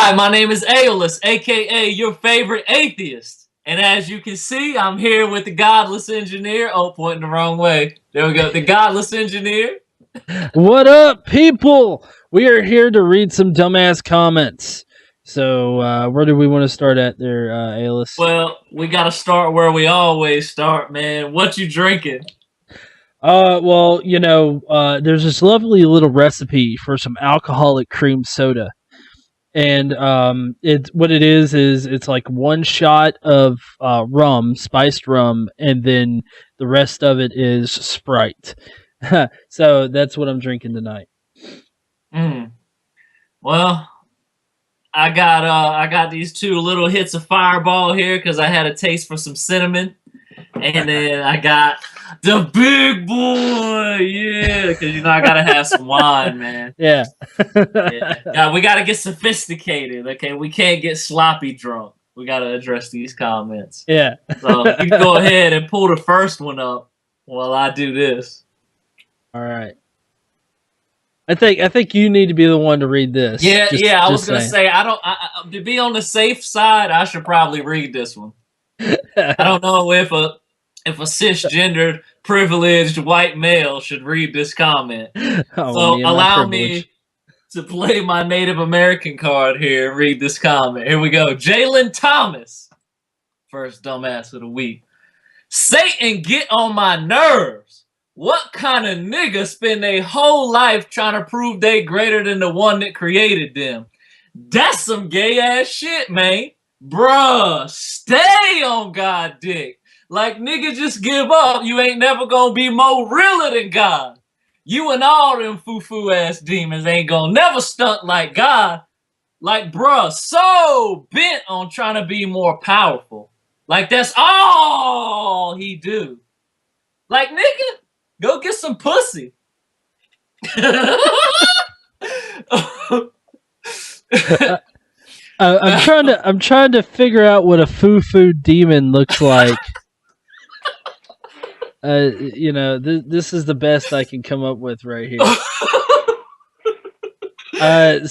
Hi, my name is Aeolus, aka your favorite atheist. And as you can see, I'm here with the Godless engineer. Oh, pointing the wrong way. There we go. The Godless engineer. What up, people? We are here to read some dumbass comments. So, where do we want to start at there, Alis? Well, we got to start where we always start, man. What you drinking? There's this lovely little recipe for some alcoholic cream soda. And what it is it's like one shot of rum, spiced rum, and then the rest of it is Sprite. So that's what I'm drinking tonight. Well, I got these two little hits of Fireball here because I had a taste for some cinnamon, and then I got the big boy, yeah, because I gotta have some wine, man. Yeah. Yeah, we gotta get sophisticated. Okay, we can't get sloppy drunk. We gotta address these comments. Yeah. So you can go ahead and pull the first one up while I do this. All right. I think you need to be the one to read this. Yeah. I was gonna say to be on the safe side, I should probably read this one. I don't know if a cisgendered, privileged white male should read this comment. So allow me to play my Native American card here and read this comment. Here we go. Jalen Thomas, first dumbass of the week. Satan get on my nerves. What kind of nigga spend their whole life trying to prove they greater than the one that created them? That's some gay ass shit, man. Bruh, stay on God dick. Like, nigga, just give up. You ain't never gonna be more realer than God. You and all them foo-foo ass demons ain't gonna never stunt like God. Like, bruh, so bent on trying to be more powerful. Like, that's all he do. Like, nigga, go get some pussy. I'm trying to figure out what a foo-foo demon looks like. This is the best I can come up with right here. In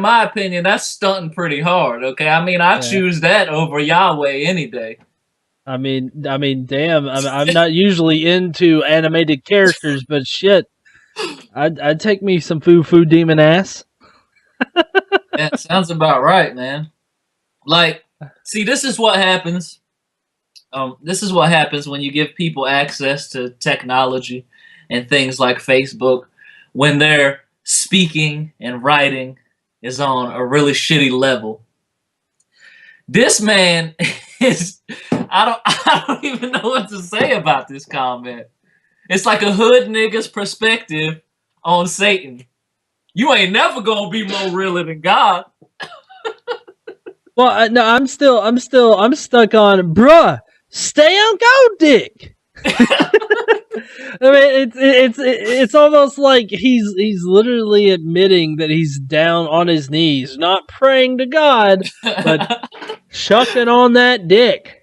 my opinion, that's stunting pretty hard. Okay, I choose that over Yahweh any day. I mean, damn. I'm not usually into animated characters, but shit, I'd take me some foo-foo demon ass. That sounds about right, man. Like, see, this is what happens. This is what happens when you give people access to technology and things like Facebook, when their speaking and writing is on a really shitty level. This man is, I don't even know what to say about this comment. It's like a hood nigga's perspective on Satan. You ain't never gonna be more realer than God. Well, no, I'm stuck on, bruh. Stay on go, dick. I mean, it's almost like he's literally admitting that he's down on his knees, not praying to God, but shucking on that dick.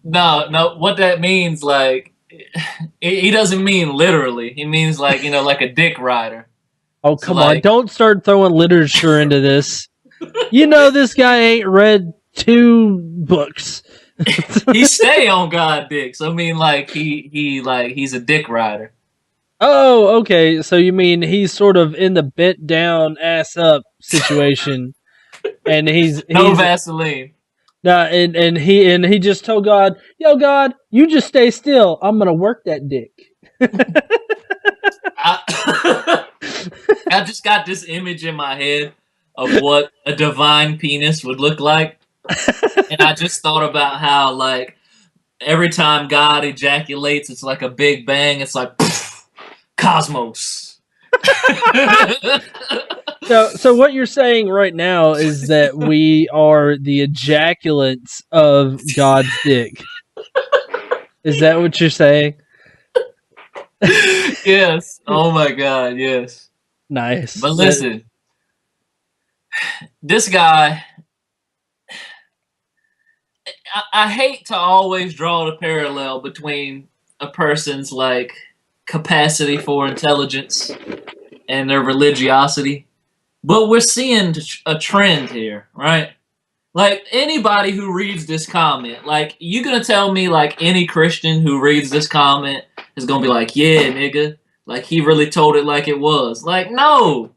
No, what that means, like, he doesn't mean literally. He means like, like a dick rider. Oh, come on. Don't start throwing literature into this. This guy ain't read 2 books. He stay on God dick. So I mean, like, he's a dick rider. Oh, okay. So you mean he's sort of in the bent down ass up situation, and he's Vaseline. Nah, and he just told God, "Yo, God, you just stay still. I'm gonna work that dick." I just got this image in my head of what a divine penis would look like. And I just thought about how, like, every time God ejaculates, it's like a big bang. It's like, poof, cosmos. So what you're saying right now is that we are the ejaculants of God's dick. Is that what you're saying? Yes. Oh my God, yes. Nice. But listen, this guy, I hate to always draw the parallel between a person's, like, capacity for intelligence and their religiosity. But we're seeing a trend here, right? Like anybody who reads this comment, like you gonna tell me like any Christian who reads this comment is gonna be like, yeah, nigga, like he really told it like it was. Like, no.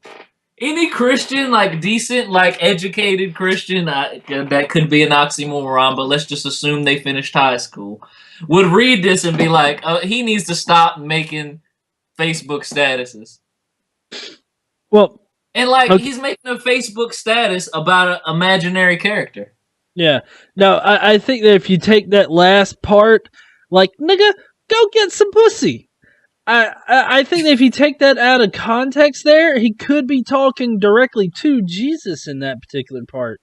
Any Christian, like decent, like educated Christian, that could be an oxymoron, but let's just assume they finished high school, would read this and be like, he needs to stop making Facebook statuses. Well, and like he's making a Facebook status about an imaginary character. Yeah. No, I think that if you take that last part, like, nigga, go get some pussy. I think that if you take that out of context there, he could be talking directly to Jesus in that particular part.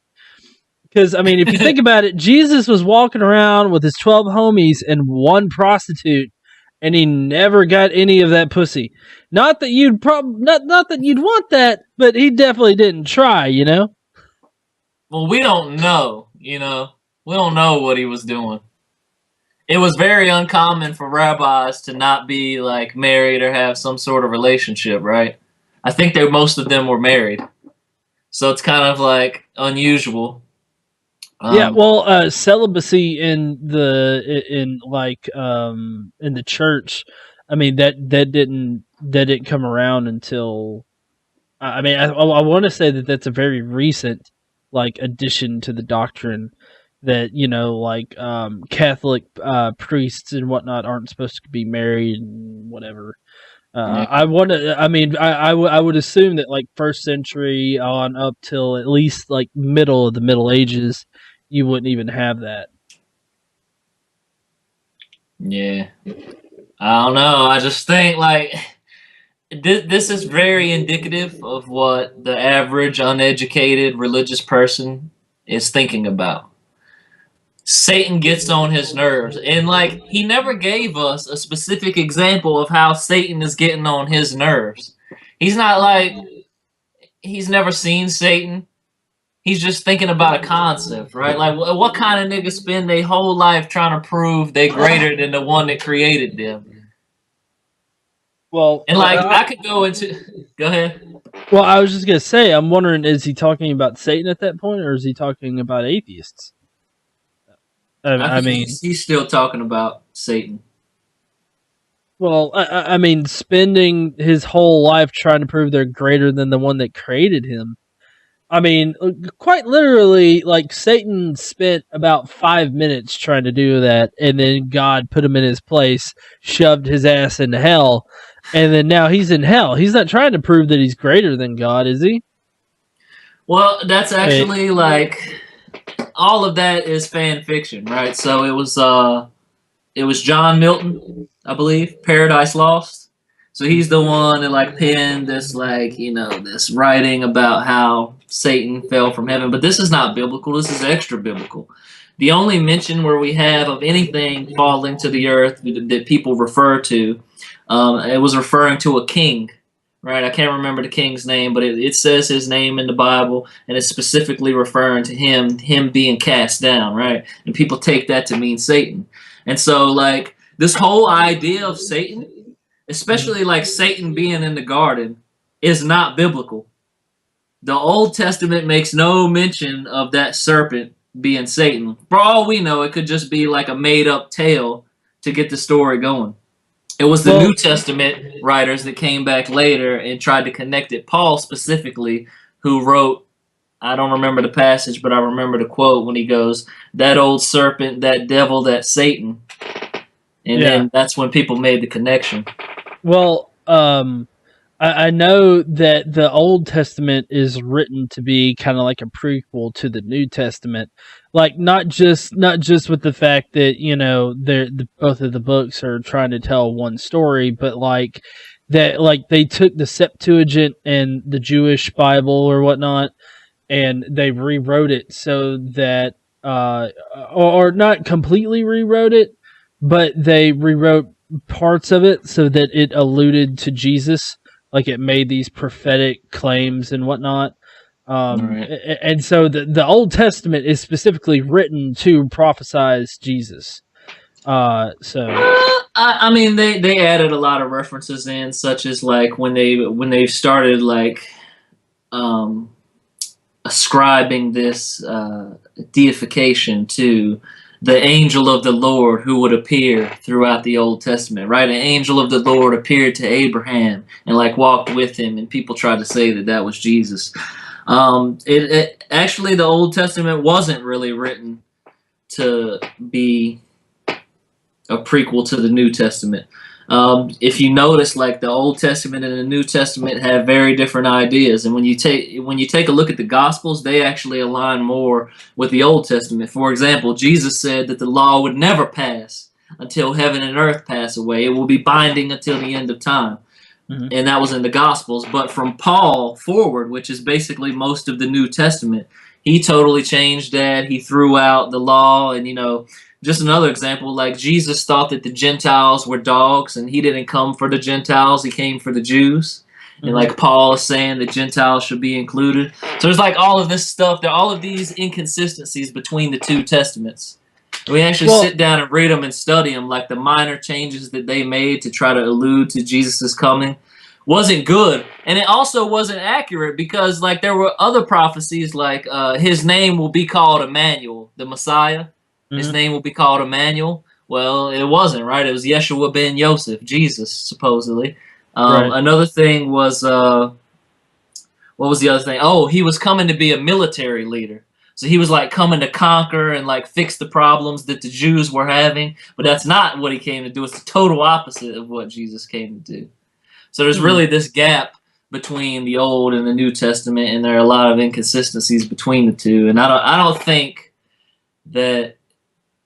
Because, I mean, if you think about it, Jesus was walking around with his 12 homies and one prostitute, and he never got any of that pussy. Not that you'd not that you'd want that, but he definitely didn't try, you know? Well, we don't know, you know? We don't know what he was doing. It was very uncommon for rabbis to not be like married or have some sort of relationship, right? I think most of them were married, so it's kind of like unusual. Yeah, well, celibacy in the church, I mean that didn't come around until, I mean, I want to say that that's a very recent like addition to the doctrine. That, you know, like Catholic priests and whatnot aren't supposed to be married and whatever. I would assume that like first century on up till at least like middle of the Middle Ages, you wouldn't even have that. Yeah, I don't know. I just think like this is very indicative of what the average uneducated religious person is thinking about. Satan gets on his nerves. And like he never gave us a specific example of how Satan is getting on his nerves. He's not like he's never seen Satan. He's just thinking about a concept, right? Like what kind of niggas spend their whole life trying to prove they're greater than the one that created them? Well, and like I could go ahead. Well, I was just gonna say, I'm wondering, is he talking about Satan at that point, or is he talking about atheists? I mean, he's still talking about Satan. Well, I mean, spending his whole life trying to prove they're greater than the one that created him. I mean, quite literally, like Satan spent about 5 minutes trying to do that, and then God put him in his place, shoved his ass into hell, and then now he's in hell. He's not trying to prove that he's greater than God, is he? Well, that's actually like all of that is fan fiction, right? So it was John Milton, I believe, Paradise Lost. So he's the one that like penned this like, you know, this writing about how Satan fell from heaven. But this is not biblical. This is extra biblical. The only mention where we have of anything falling to the earth that people refer to, it was referring to a king. Right, I can't remember the king's name, but it says his name in the Bible, and it's specifically referring to him being cast down, right? And people take that to mean Satan. And so, like, this whole idea of Satan, especially like Satan being in the garden, is not biblical. The Old Testament makes no mention of that serpent being Satan. For all we know, it could just be like a made-up tale to get the story going. It was the New Testament writers that came back later and tried to connect it. Paul specifically, who wrote, I don't remember the passage, but I remember the quote when he goes, "That old serpent, that devil, that Satan." And then that's when people made the connection. Well, I know that the Old Testament is written to be kind of like a prequel to the New Testament, like not just with the fact that, you know, both of the books are trying to tell one story, but like that, like they took the Septuagint and the Jewish Bible or whatnot, and they rewrote it so that, or not completely rewrote it, but they rewrote parts of it so that it alluded to Jesus. Like it made these prophetic claims and whatnot. Right. And so the Old Testament is specifically written to prophesize Jesus. I mean, they added a lot of references in, such as like when they started like ascribing this deification to the angel of the Lord who would appear throughout the Old Testament, right? An angel of the Lord appeared to Abraham and like walked with him, and people tried to say that that was Jesus. Actually, the Old Testament wasn't really written to be a prequel to the New Testament. If you notice, like the Old Testament and the New Testament have very different ideas, and when you take a look at the Gospels, they actually align more with the Old Testament. For example, Jesus said that the law would never pass until heaven and earth pass away. It will be binding until the end of time. Mm-hmm. And that was in the Gospels. But from Paul forward, which is basically most of the New Testament, he totally changed that. He threw out the law, and just another example, like Jesus thought that the Gentiles were dogs, and he didn't come for the Gentiles, he came for the Jews. Mm-hmm. And like Paul is saying that Gentiles should be included. So there's like all of this stuff, there are all of these inconsistencies between the two testaments. We actually sit down and read them and study them, like the minor changes that they made to try to allude to Jesus' coming wasn't good. And it also wasn't accurate, because like there were other prophecies like his name will be called Emmanuel, the Messiah. His name will be called Emmanuel. Well, it wasn't, right? It was Yeshua ben Yosef, Jesus, supposedly. Right. Another thing was, what was the other thing? Oh, he was coming to be a military leader. So he was like coming to conquer and like fix the problems that the Jews were having. But that's not what he came to do. It's the total opposite of what Jesus came to do. So there's really this gap between the Old and the New Testament, and there are a lot of inconsistencies between the two. And I don't think that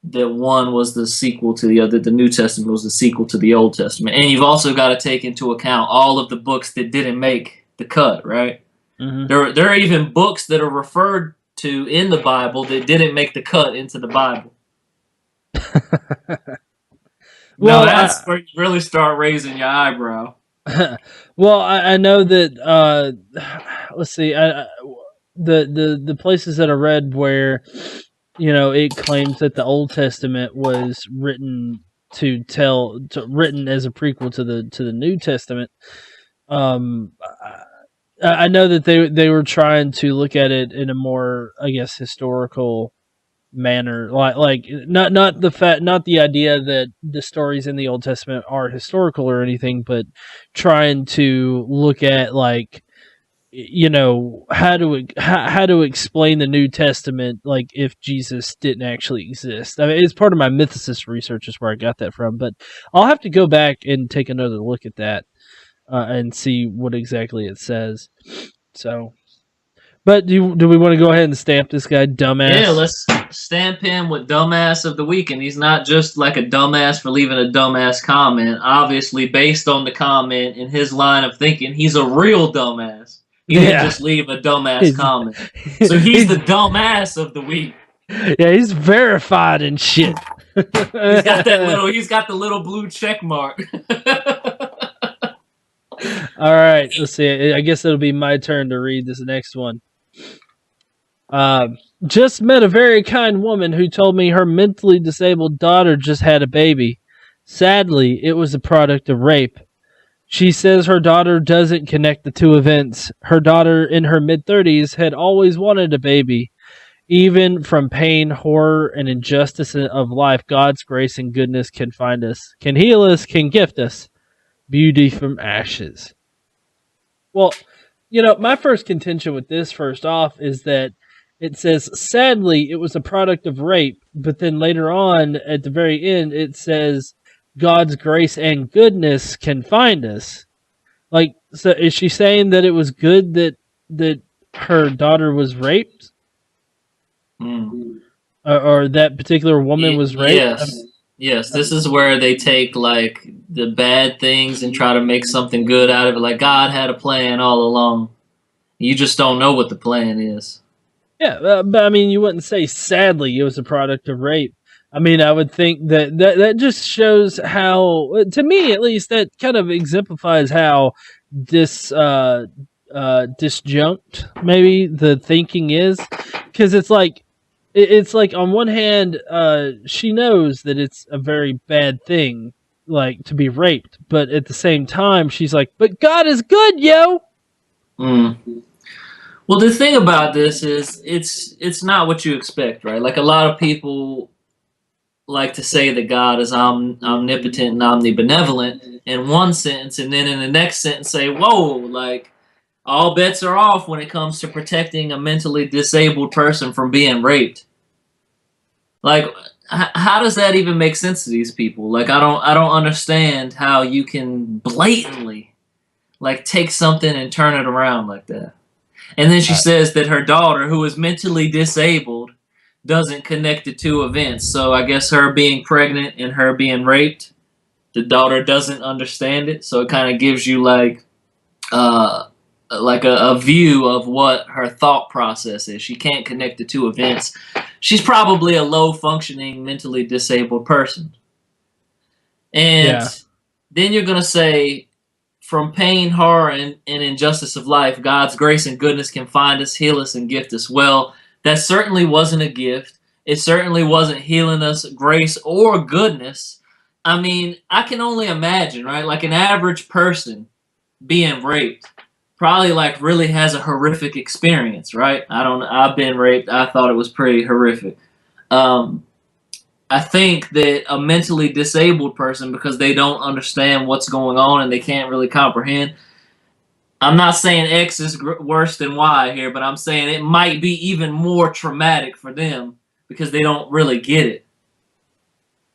one was the sequel to the other. The New Testament was the sequel to the Old Testament. And you've also got to take into account all of the books that didn't make the cut, right? Mm-hmm. There are even books that are referred to in the Bible that didn't make the cut into the Bible. Well, that's where you really start raising your eyebrow. Well, I know that, let's see, the places that I read where it claims that the Old Testament was written written as a prequel to the New Testament. I know that they were trying to look at it in a more, I guess, historical manner, like not the idea that the stories in the Old Testament are historical or anything, but trying to look at like, how to explain the New Testament, like if Jesus didn't actually exist. I mean, it's part of my mythicist research is where I got that from, but I'll have to go back and take another look at that and see what exactly it says. So, but do we want to go ahead and stamp this guy dumbass? Yeah, let's stamp him with dumbass of the week. And he's not just like a dumbass for leaving a dumbass comment. Obviously, based on the comment and his line of thinking, he's a real dumbass. He didn't just leave a dumbass comment. So he's the dumbass of the week. Yeah, he's verified and shit. He's got the little blue check mark. All right, let's see. I guess it'll be my turn to read this next one. Just met a very kind woman who told me her mentally disabled daughter just had a baby. Sadly, it was a product of rape. She says her daughter doesn't connect the two events. Her daughter, in her mid-30s, had always wanted a baby. Even from pain, horror, and injustice of life, God's grace and goodness can find us, can heal us, can gift us beauty from ashes. Well, my first contention with this, first off, is that it says, sadly, it was a product of rape, but then later on, at the very end, it says, God's grace and goodness can find us. Like, so is she saying that it was good that her daughter was raped? Or that particular woman was raped? Yes, this is where they take like the bad things and try to make something good out of it. Like God had a plan all along. You just don't know what the plan is. Yeah, but I mean, you wouldn't say sadly it was a product of rape. I mean, I would think that just shows how, to me at least, that kind of exemplifies how disjunct maybe the thinking is, because it's like on one hand, she knows that it's a very bad thing, like to be raped, but at the same time, she's like, "But God is good, yo." Well, the thing about this is it's not what you expect, right? Like a lot of people like to say that God is omnipotent and omnibenevolent in one sentence, and then in the next sentence say, "Whoa, like all bets are off when it comes to protecting a mentally disabled person from being raped." Like, how does that even make sense to these people? Like, I don't understand how you can blatantly like take something and turn it around like that. And then she says that her daughter, who is mentally disabled, doesn't connect the two events. So I guess her being pregnant and her being raped, the daughter doesn't understand it. So it kind of gives you uh, like a view of what her thought process is. She can't connect the two events. She's probably a low functioning mentally disabled person. And then you're going to say, from pain, horror, and injustice of life, God's grace and goodness can find us, heal us, and gift us. Well, that certainly wasn't a gift. It certainly wasn't healing us, grace, or goodness. I mean, I can only imagine, right? Like an average person being raped probably like really has a horrific experience, right? I've been raped. I thought it was pretty horrific. I think that a mentally disabled person, because they don't understand what's going on and they can't really comprehend. I'm not saying X is worse than Y here, but I'm saying it might be even more traumatic for them because they don't really get it.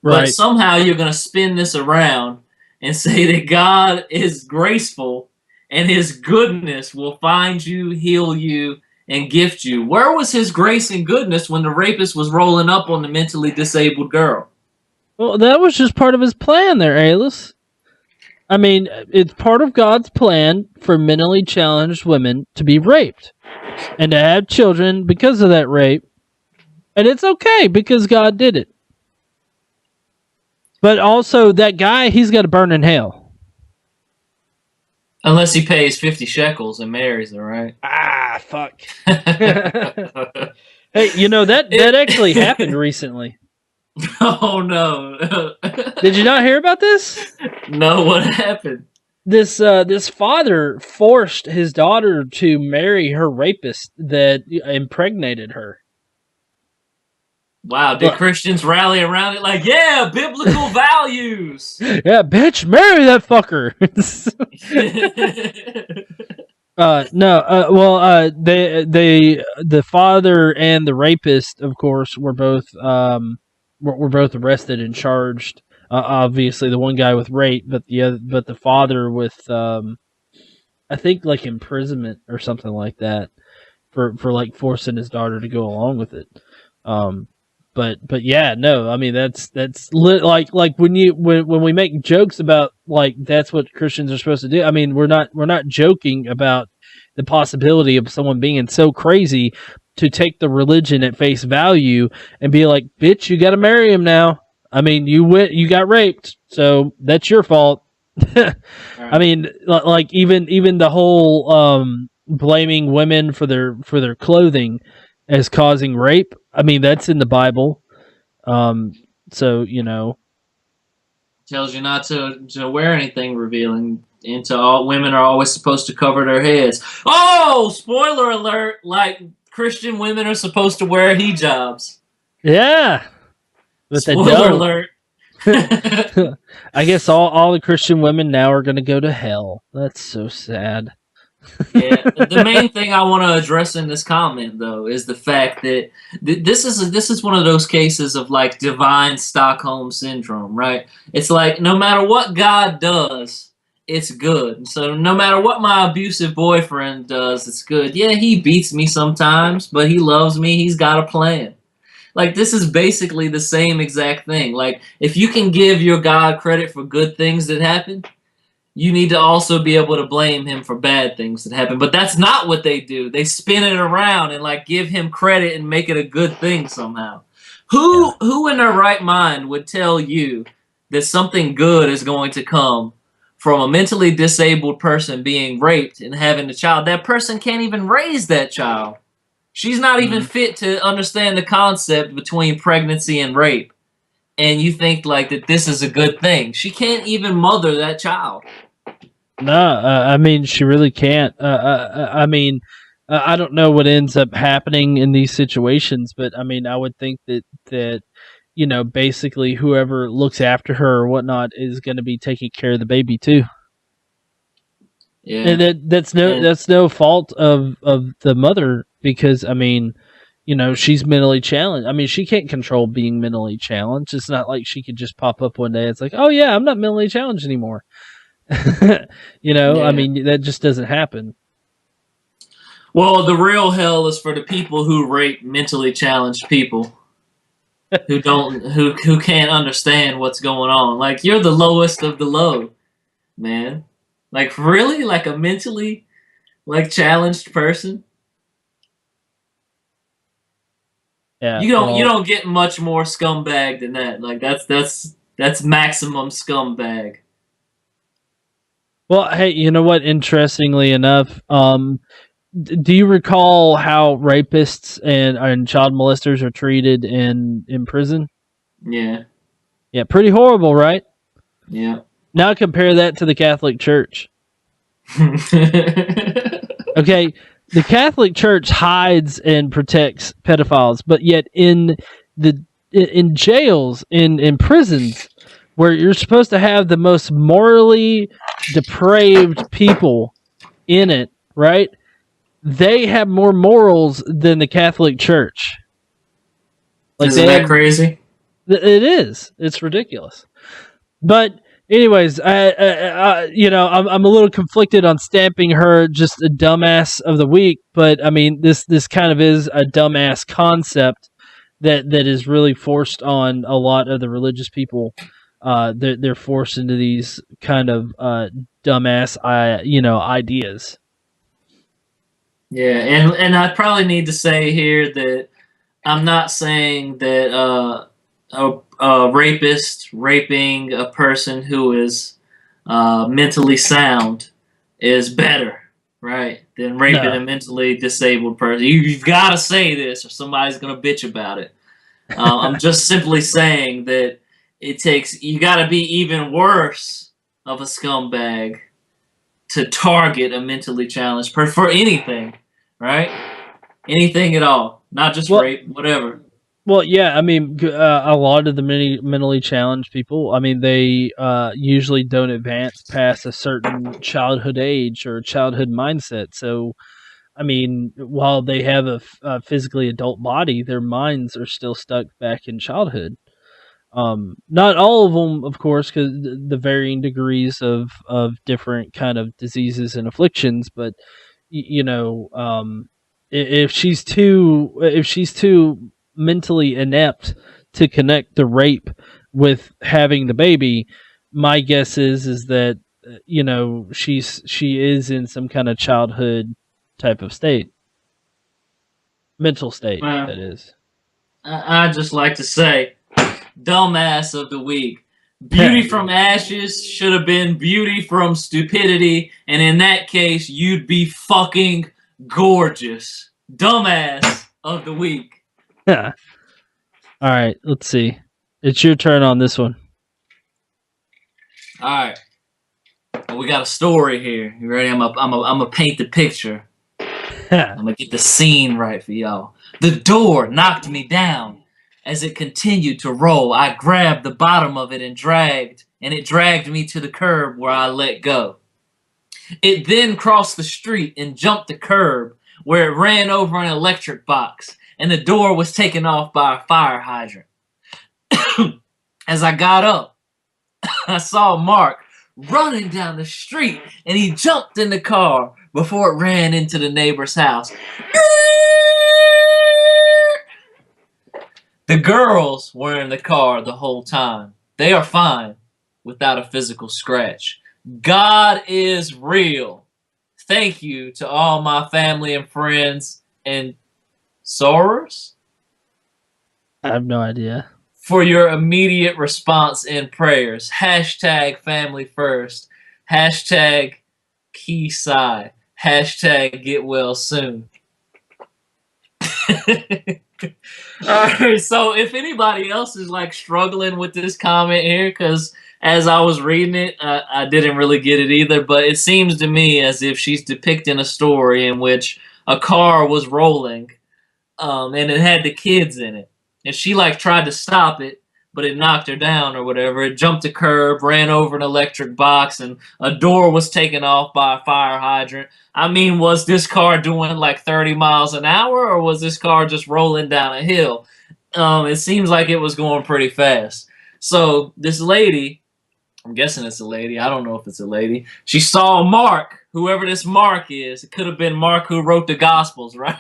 Right. But somehow you're going to spin this around and say that God is graceful and his goodness will find you, heal you, and gift you. Where was his grace and goodness when the rapist was rolling up on the mentally disabled girl? Well, that was just part of his plan there, Alice. I mean, it's part of God's plan for mentally challenged women to be raped and to have children because of that rape. And it's okay because God did it. But also, that guy, he's got to burn in hell. Unless he pays 50 shekels and marries her, right? Ah, fuck. Hey, you know, that actually happened recently. Oh, no. Did you not hear about this? No, what happened? This father forced his daughter to marry her rapist that impregnated her. Wow, did Christians rally around it like, yeah, biblical values? Yeah, bitch, marry that fucker. The father and the rapist, of course, were both arrested and charged. Obviously, the one guy with rape, but the father with, I think, like when something like that for like forcing his daughter to go along with it. But yeah, no, I mean that's like when we make jokes about like that's what Christians are supposed to do. I mean, we're not joking about the possibility of someone being so crazy to take the religion at face value and be like, bitch, you got to marry him now. I mean, you got raped, so that's your fault. Right. I mean, like even the whole blaming women for their clothing as causing rape. I mean, that's in the Bible. So, you know. Tells you not to wear anything revealing. All women are always supposed to cover their heads. Oh, spoiler alert, like Christian women are supposed to wear hijabs. Yeah. But spoiler alert. I guess all the Christian women now are going to go to hell. That's so sad. Yeah, the main thing I want to address in this comment, though, is the fact that this is one of those cases of like divine Stockholm syndrome, right? It's like no matter what God does, it's good. So no matter what my abusive boyfriend does, it's good. Yeah, he beats me sometimes, but he loves me. He's got a plan. Like this is basically the same exact thing. Like if you can give your God credit for good things that happen, you need to also be able to blame him for bad things that happen. But that's not what they do. They spin it around and like give him credit and make it a good thing somehow. Who in their right mind would tell you that something good is going to come from a mentally disabled person being raped and having a child? That person can't even raise that child. She's not even fit to understand the concept between pregnancy and rape. And you think like that this is a good thing. She can't even mother that child. No, I mean, she really can't. I mean, I don't know what ends up happening in these situations, but I mean, I would think that basically whoever looks after her or whatnot is going to be taking care of the baby too. And Yeah. And that's no fault of the mother, because I mean, she's mentally challenged. I mean, she can't control being mentally challenged. It's not like she could just pop up one day. It's like, oh yeah, I'm not mentally challenged anymore. I yeah. mean, that just doesn't happen. Well, the real hell is for the people who rape mentally challenged people who can't understand what's going on. Like, you're the lowest of the low, man. Like, really? Like a mentally challenged person? Yeah. You Well, don't get much more scumbag than that. Like, that's maximum scumbag. well, hey, you know what? Interestingly enough, do you recall how rapists and child molesters are treated in prison? Yeah. Yeah, pretty horrible, right? Yeah. Now compare that to the Catholic Church. Okay, the Catholic Church hides and protects pedophiles, but yet the in jails, in prisons, where you're supposed to have the most morally depraved people in it, right? They have more morals than the Catholic Church. Like Isn't they that have, crazy? it is. It's ridiculous. But anyways, I'm a little conflicted on stamping her just a dumbass of the week, but I mean, this kind of is a dumbass concept that is really forced on a lot of the religious people. They're forced into these kind of dumbass, ideas. Yeah, and I probably need to say here that I'm not saying that a rapist raping a person who is mentally sound is better, right, than raping No, a mentally disabled person. You've got to say this, or somebody's gonna bitch about it. I'm just simply saying that you got to be even worse of a scumbag to target a mentally challenged person for anything, right? Anything at all, not just well, rape, whatever. Well, yeah, I mean, a lot of the mentally challenged people, I mean, they usually don't advance past a certain childhood age or childhood mindset. So, I mean, while they have a physically adult body, their minds are still stuck back in childhood. Not all of them, of course, because the varying degrees of different kind of diseases and afflictions. But if she's too mentally inept to connect the rape with having the baby, my guess is that she is in some kind of childhood type of state, mental state, Well, that is. I just like to say, dumbass of the week. Beauty from ashes should have been beauty from stupidity, and in that case, you'd be fucking gorgeous. Dumbass of the week. Yeah. All right, let's see. It's your turn on this one. All right, well, we got a story here. You ready? I'm gonna paint the picture. I'm gonna get the scene right for y'all. The door knocked me down. As it continued to roll, I grabbed the bottom of it and it dragged me to the curb where I let go. It then crossed the street and jumped the curb where it ran over an electric box, and the door was taken off by a fire hydrant. As I got up, I saw Mark running down the street, and he jumped in the car before it ran into the neighbor's house. The girls were in the car the whole time. They are fine without a physical scratch. God is real. Thank you to all my family and friends and sorors I have no idea. for your immediate response and prayers. Hashtag family first. Hashtag key side. Hashtag get well soon. Alright, so if anybody else is like struggling with this comment here, because as I was reading it, I didn't really get it either, but it seems to me as if she's depicting a story in which a car was rolling, and it had the kids in it, and she like tried to stop it, but it knocked her down or whatever. It jumped a curb, ran over an electric box, and a door was taken off by a fire hydrant. I mean, was this car doing like 30 miles an hour, or was this car just rolling down a hill? It seems like it was going pretty fast. So this lady, I'm guessing it's a lady. I don't know if it's a lady. She saw Mark, whoever this Mark is. It could have been Mark who wrote the Gospels, right?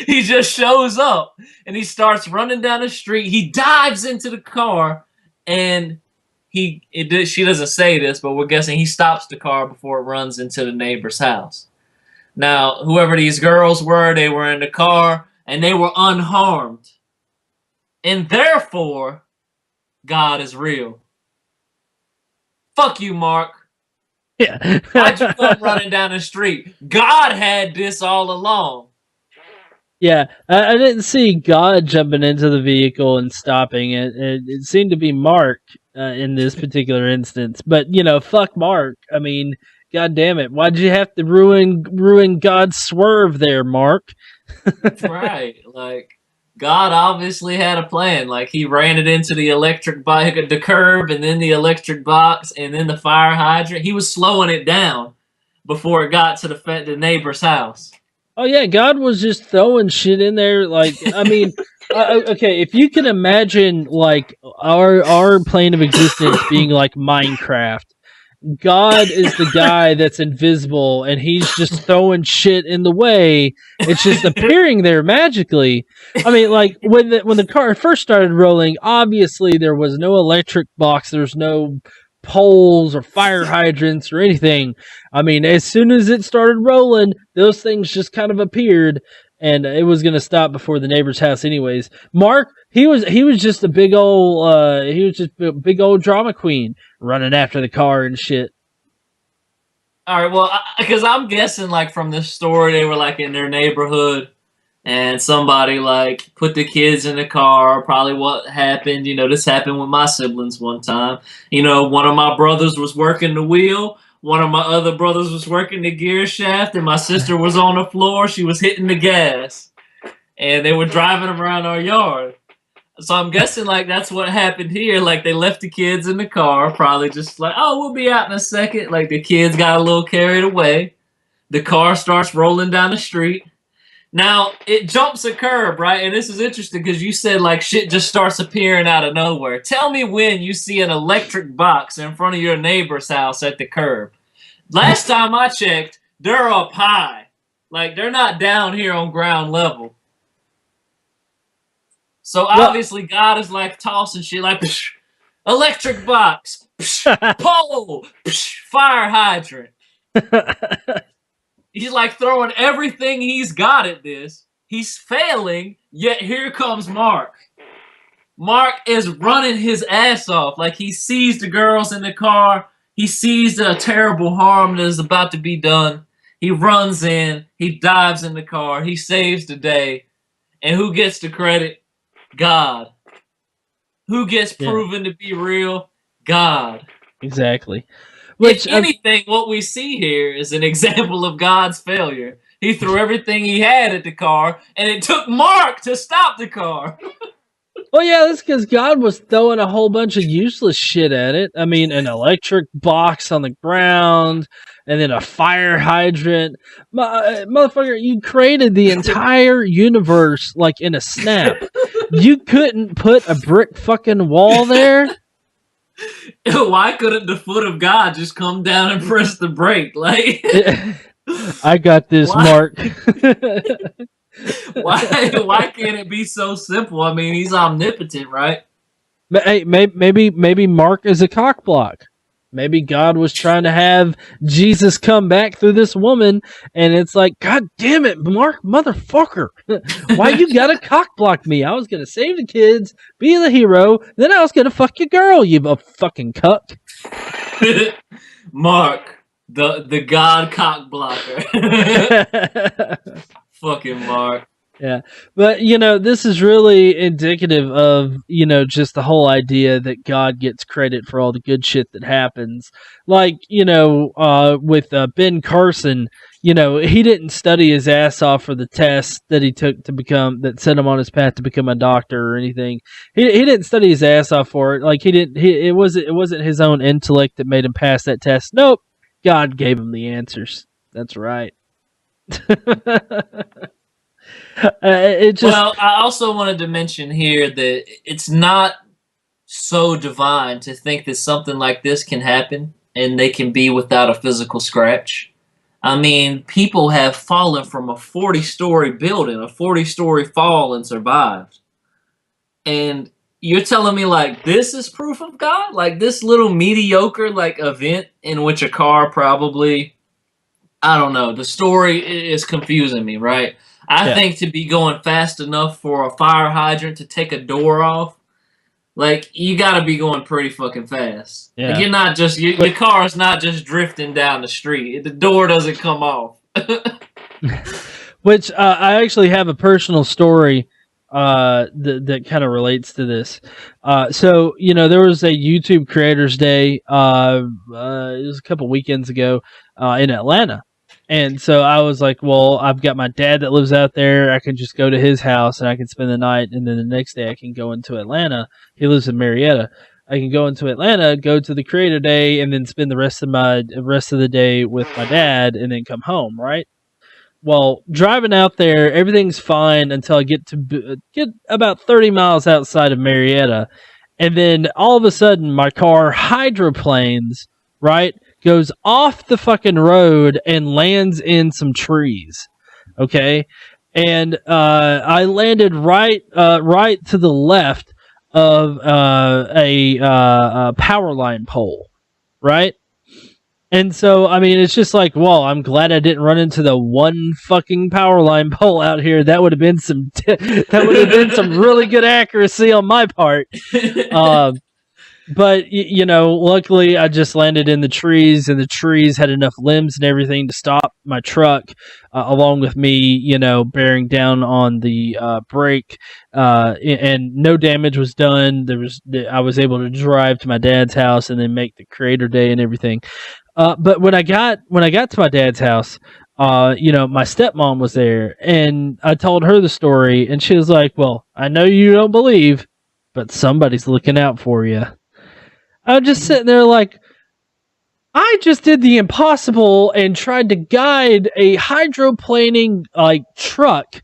He just shows up and he starts running down the street. He dives into the car, and she doesn't say this, but we're guessing he stops the car before it runs into the neighbor's house. Now, whoever these girls were, they were in the car and they were unharmed. And therefore, God is real. Fuck you, Mark. Yeah. Why'd you come running down the street? God had this all along. Yeah, I didn't see God jumping into the vehicle and stopping it. It seemed to be Mark in this particular instance. But, fuck Mark. I mean, God damn it. Why'd you have to ruin God's swerve there, Mark? Right. Like, God obviously had a plan. Like, he ran it into the electric bike, the curb, and then the electric box, and then the fire hydrant. He was slowing it down before it got to the neighbor's house. Oh yeah, God was just throwing shit in there. Like, I mean, okay, if you can imagine like our plane of existence being like Minecraft, God is the guy that's invisible, and he's just throwing shit in the way. It's just appearing there magically. I mean, like when the car first started rolling, obviously there was no electric box. There's no poles or fire hydrants or anything. I mean, as soon as it started rolling, those things just kind of appeared, and it was going to stop before the neighbor's house anyways. Mark, he was just a big old drama queen running after the car and shit. All right, well, because I'm guessing like from this story, they were like in their neighborhood, and somebody like put the kids in the car. Probably what happened, this happened with my siblings one time. One of my brothers was working the wheel. One of my other brothers was working the gear shaft, and my sister was on the floor. She was hitting the gas, and they were driving around our yard. So I'm guessing like that's what happened here. Like they left the kids in the car, probably just like, oh, we'll be out in a second. Like the kids got a little carried away. The car starts rolling down the street. Now, it jumps a curb, right? And this is interesting because you said, like, shit just starts appearing out of nowhere. Tell me when you see an electric box in front of your neighbor's house at the curb. Last time I checked, they're up high. Like, they're not down here on ground level. So, obviously, God is, like, tossing shit like, psh, electric box, psh, pole, psh, fire hydrant. He's like throwing everything he's got at this. He's failing, yet here comes Mark. Mark is running his ass off. Like he sees the girls in the car. He sees the terrible harm that is about to be done. He runs in. He dives in the car. He saves the day. And who gets the credit? God. Who gets proven to be real? God. Exactly. If anything, what we see here is an example of God's failure. He threw everything he had at the car, and it took Mark to stop the car. Well, yeah, that's because God was throwing a whole bunch of useless shit at it. I mean, an electric box on the ground, and then a fire hydrant. Motherfucker, you created the entire universe like in a snap. You couldn't put a brick fucking wall there? Why couldn't the foot of God just come down and press the brake? Like, I got this, Mark. Why can't it be so simple? I mean, he's omnipotent, right? Hey, maybe Mark is a cockblock. Maybe God was trying to have Jesus come back through this woman, and it's like, God damn it, Mark, motherfucker. Why you gotta cockblock me? I was gonna save the kids, be the hero, then I was gonna fuck your girl, you fucking cuck. Mark, the God cockblocker. Fucking Mark. Yeah, but this is really indicative of just the whole idea that God gets credit for all the good shit that happens. Like with Ben Carson, he didn't study his ass off for the test that he took that set him on his path to become a doctor or anything. He didn't study his ass off for it. Like it wasn't his own intellect that made him pass that test. Nope. God gave him the answers. That's right. Well, I also wanted to mention here that it's not so divine to think that something like this can happen and they can be without a physical scratch. I mean, people have fallen from a 40-story building, a 40-story fall, and survived. And you're telling me, like, this is proof of God? Like, this little mediocre, like, event in which a car probably, I don't know, the story is confusing me, right? I think to be going fast enough for a fire hydrant to take a door off, like, you got to be going pretty fucking fast. Yeah. Like, you're not just, your car is not just drifting down the street. The door doesn't come off. Which I actually have a personal story that kind of relates to this. So, there was a YouTube Creators Day. It was a couple weekends ago in Atlanta. And so I was like, well, I've got my dad that lives out there. I can just go to his house and I can spend the night. And then the next day I can go into Atlanta. He lives in Marietta. I can go into Atlanta, go to the Creator Day, and then spend the rest of the day with my dad and then come home, right? Well, driving out there, everything's fine until I get about 30 miles outside of Marietta. And then all of a sudden my car hydroplanes, right? Goes off the fucking road and lands in some trees. Okay. And, I landed right to the left of, a power line pole. Right. And so, I mean, it's just like, well, I'm glad I didn't run into the one fucking power line pole out here. That would have been some really good accuracy on my part. But, luckily I just landed in the trees, and the trees had enough limbs and everything to stop my truck, along with me, bearing down on the brake, and no damage was done. I was able to drive to my dad's house and then make the Creator Day and everything. But when I got to my dad's house, my stepmom was there, and I told her the story, and she was like, well, I know you don't believe, but somebody's looking out for you. I'm just sitting there like, I just did the impossible and tried to guide a hydroplaning truck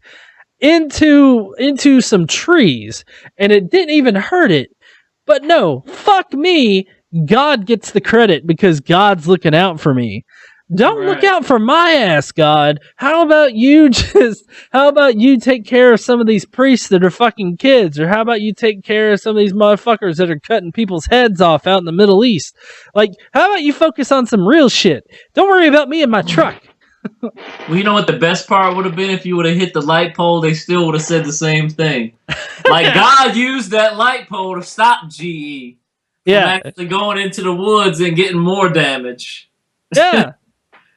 into some trees, and it didn't even hurt it. But no, fuck me. God gets the credit because God's looking out for me. Don't look out for my ass, God. How about you take care of some of these priests that are fucking kids? Or how about you take care of some of these motherfuckers that are cutting people's heads off out in the Middle East? Like, how about you focus on some real shit? Don't worry about me and my truck. Well, you know what the best part would have been? If you would have hit the light pole, they still would have said the same thing. Like, God used that light pole to stop GE from actually going into the woods and getting more damage. Yeah.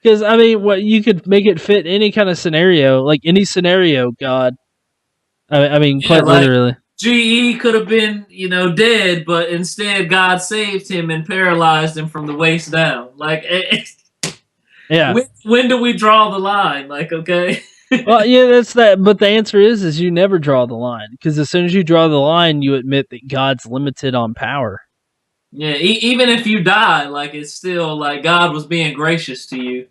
Because, I mean, you could make it fit any kind of scenario, like any scenario, God. I mean, quite literally. GE could have been, dead, but instead God saved him and paralyzed him from the waist down. Like, when do we draw the line? Like, okay. Well, yeah, that's that. But the answer is you never draw the line. Because as soon as you draw the line, you admit that God's limited on power. Yeah, even if you die, like, it's still like God was being gracious to you.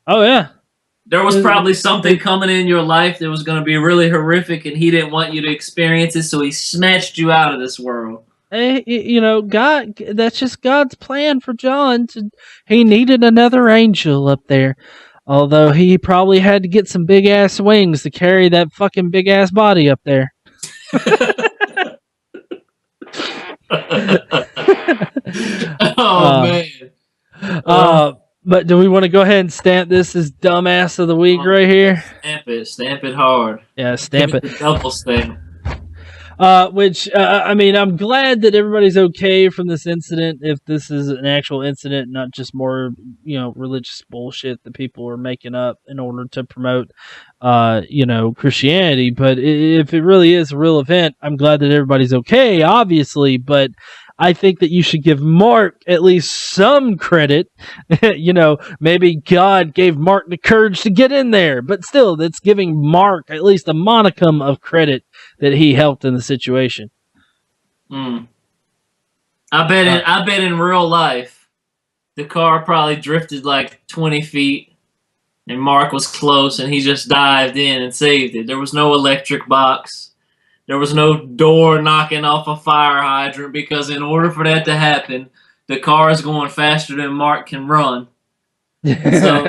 Oh, yeah. There was probably something coming in your life that was going to be really horrific, and he didn't want you to experience it, so he snatched you out of this world. Hey, God, that's just God's plan for John. He needed another angel up there. Although he probably had to get some big-ass wings to carry that fucking big-ass body up there. Oh, man. But do we want to go ahead and stamp this as dumbass of the week right here? Stamp it hard. Yeah, stamp it. Double stamp. I mean, I'm glad that everybody's okay from this incident. If this is an actual incident, not just more, religious bullshit that people are making up in order to promote, Christianity. But if it really is a real event, I'm glad that everybody's okay, obviously. But I think that you should give Mark at least some credit. Maybe God gave Mark the courage to get in there, but still, that's giving Mark at least a monicum of credit that he helped in the situation. I bet in real life, the car probably drifted like 20 feet, and Mark was close, and he just dived in and saved it. There was no electric box. There was no door knocking off a fire hydrant, because in order for that to happen, the car is going faster than Mark can run. So,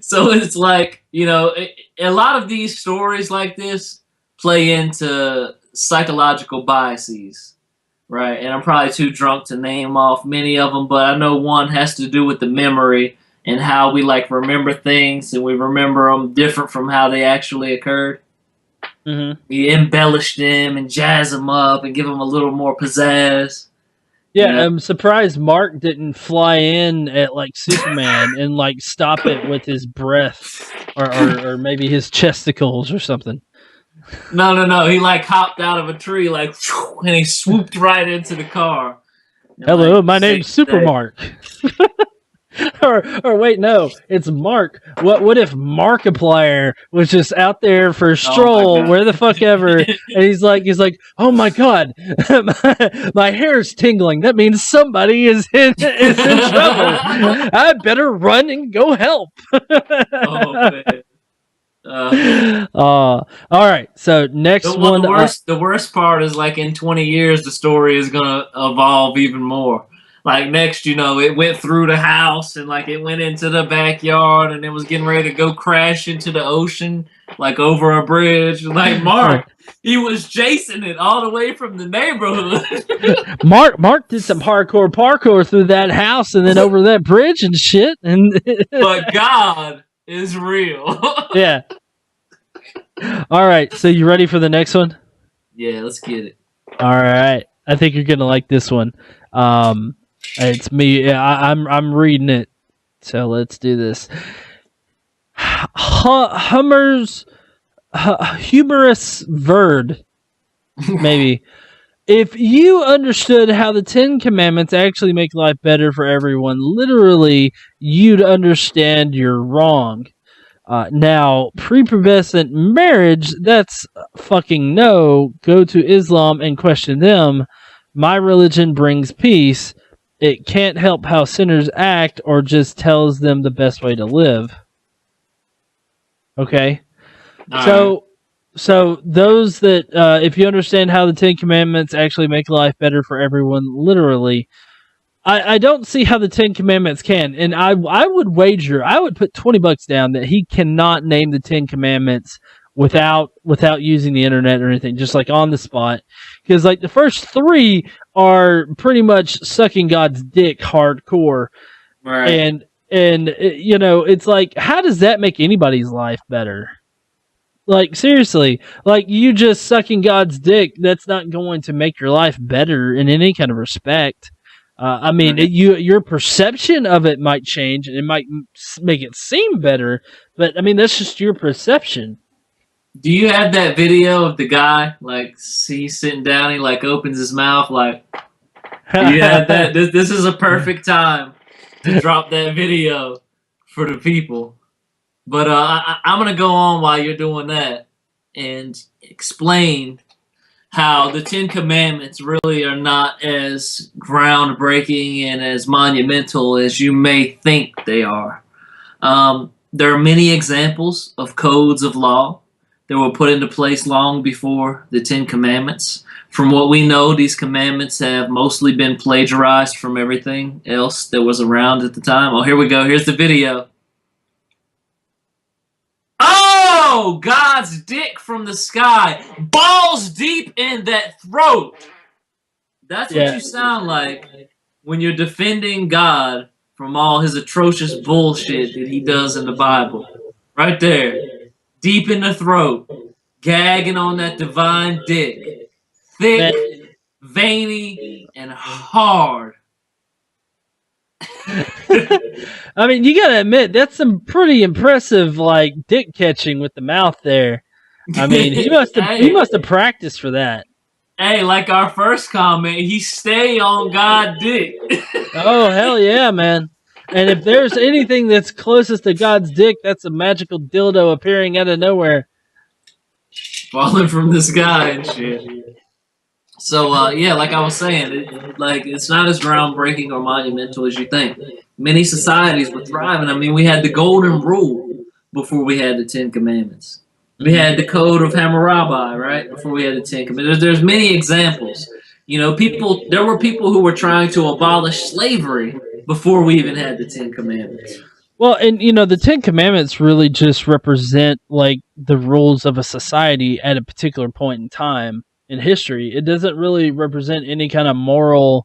so it's like, a lot of these stories like this play into psychological biases, right? And I'm probably too drunk to name off many of them, but I know one has to do with the memory and how we remember things, and we remember them different from how they actually occurred. Mm-hmm. We embellish them and jazz them up and give them a little more pizzazz. Yeah, I'm surprised Mark didn't fly in at Superman and stop it with his breath or maybe his chesticles or something. No. He hopped out of a tree and he swooped right into the car. Hello, my name's Super Mark. or wait, no, it's Mark. What if Markiplier was just out there for a stroll, where the fuck ever, and he's like, oh my god, my hair's tingling. That means somebody is in trouble. I better run and go help. All right. So next one. The worst part is in 20 years, the story is gonna evolve even more. Next, it went through the house and it went into the backyard and it was getting ready to go crash into the ocean, over a bridge. Mark, he was chasing it all the way from the neighborhood. Mark did some hardcore parkour through that house and then over that bridge and shit. But God is real. Yeah. All right. So you ready for the next one? Yeah, let's get it. All right. I think you're gonna like this one. It's me. I'm reading it. So let's do this. Hummer's humorous verd. Maybe. If you understood how the 10 Commandments actually make life better for everyone, literally, you'd understand you're wrong. Now, prepubescent marriage, that's fucking no. Go to Islam and question them. My religion brings peace. It can't help how sinners act or just tells them the best way to live. Okay? So those that, if you understand how the 10 Commandments actually make life better for everyone, literally, I don't see how the 10 Commandments can. And I would wager, I would put $20 down that he cannot name the 10 Commandments without using the internet or anything, just on the spot. Because the first 3 are pretty much sucking God's dick hardcore. Right. And it's how does that make anybody's life better? Seriously, you just sucking God's dick, that's not going to make your life better in any kind of respect. Your perception of it might change, and it might make it seem better, but that's just your perception. Do you have that video of the guy, he's sitting down, he opens his mouth, do you have that? This is a perfect time to drop that video for the people. But I'm going to go on while you're doing that and explain how the 10 Commandments really are not as groundbreaking and as monumental as you may think they are. There are many examples of codes of law that were put into place long before the 10 Commandments. From what we know, these commandments have mostly been plagiarized from everything else that was around at the time. Oh, here we go. Here's the video. Oh, God's dick from the sky. Balls deep in that throat. That's what you sound like when you're defending God from all his atrocious bullshit that he does in the Bible. Right there. Deep in the throat. Gagging on that divine dick. Thick, veiny, and hard. You gotta admit, that's some pretty impressive, dick catching with the mouth there. He must have practiced for that. Hey, like our first comment, he stay on God dick. Oh, hell yeah, man. And if there's anything that's closest to God's dick, that's a magical dildo appearing out of nowhere. Falling from the sky and shit. So, yeah, like I was saying, it's not as groundbreaking or monumental as you think. Many societies were thriving. I mean, we had the Golden Rule before we had the Ten Commandments. We had the Code of Hammurabi, right, before we had the Ten Commandments. There's many examples. You know, there were people who were trying to abolish slavery before we even had the Ten Commandments. Well, and you know, the Ten Commandments really just represent like the rules of a society at a particular point in time in history. It doesn't really represent any kind of morally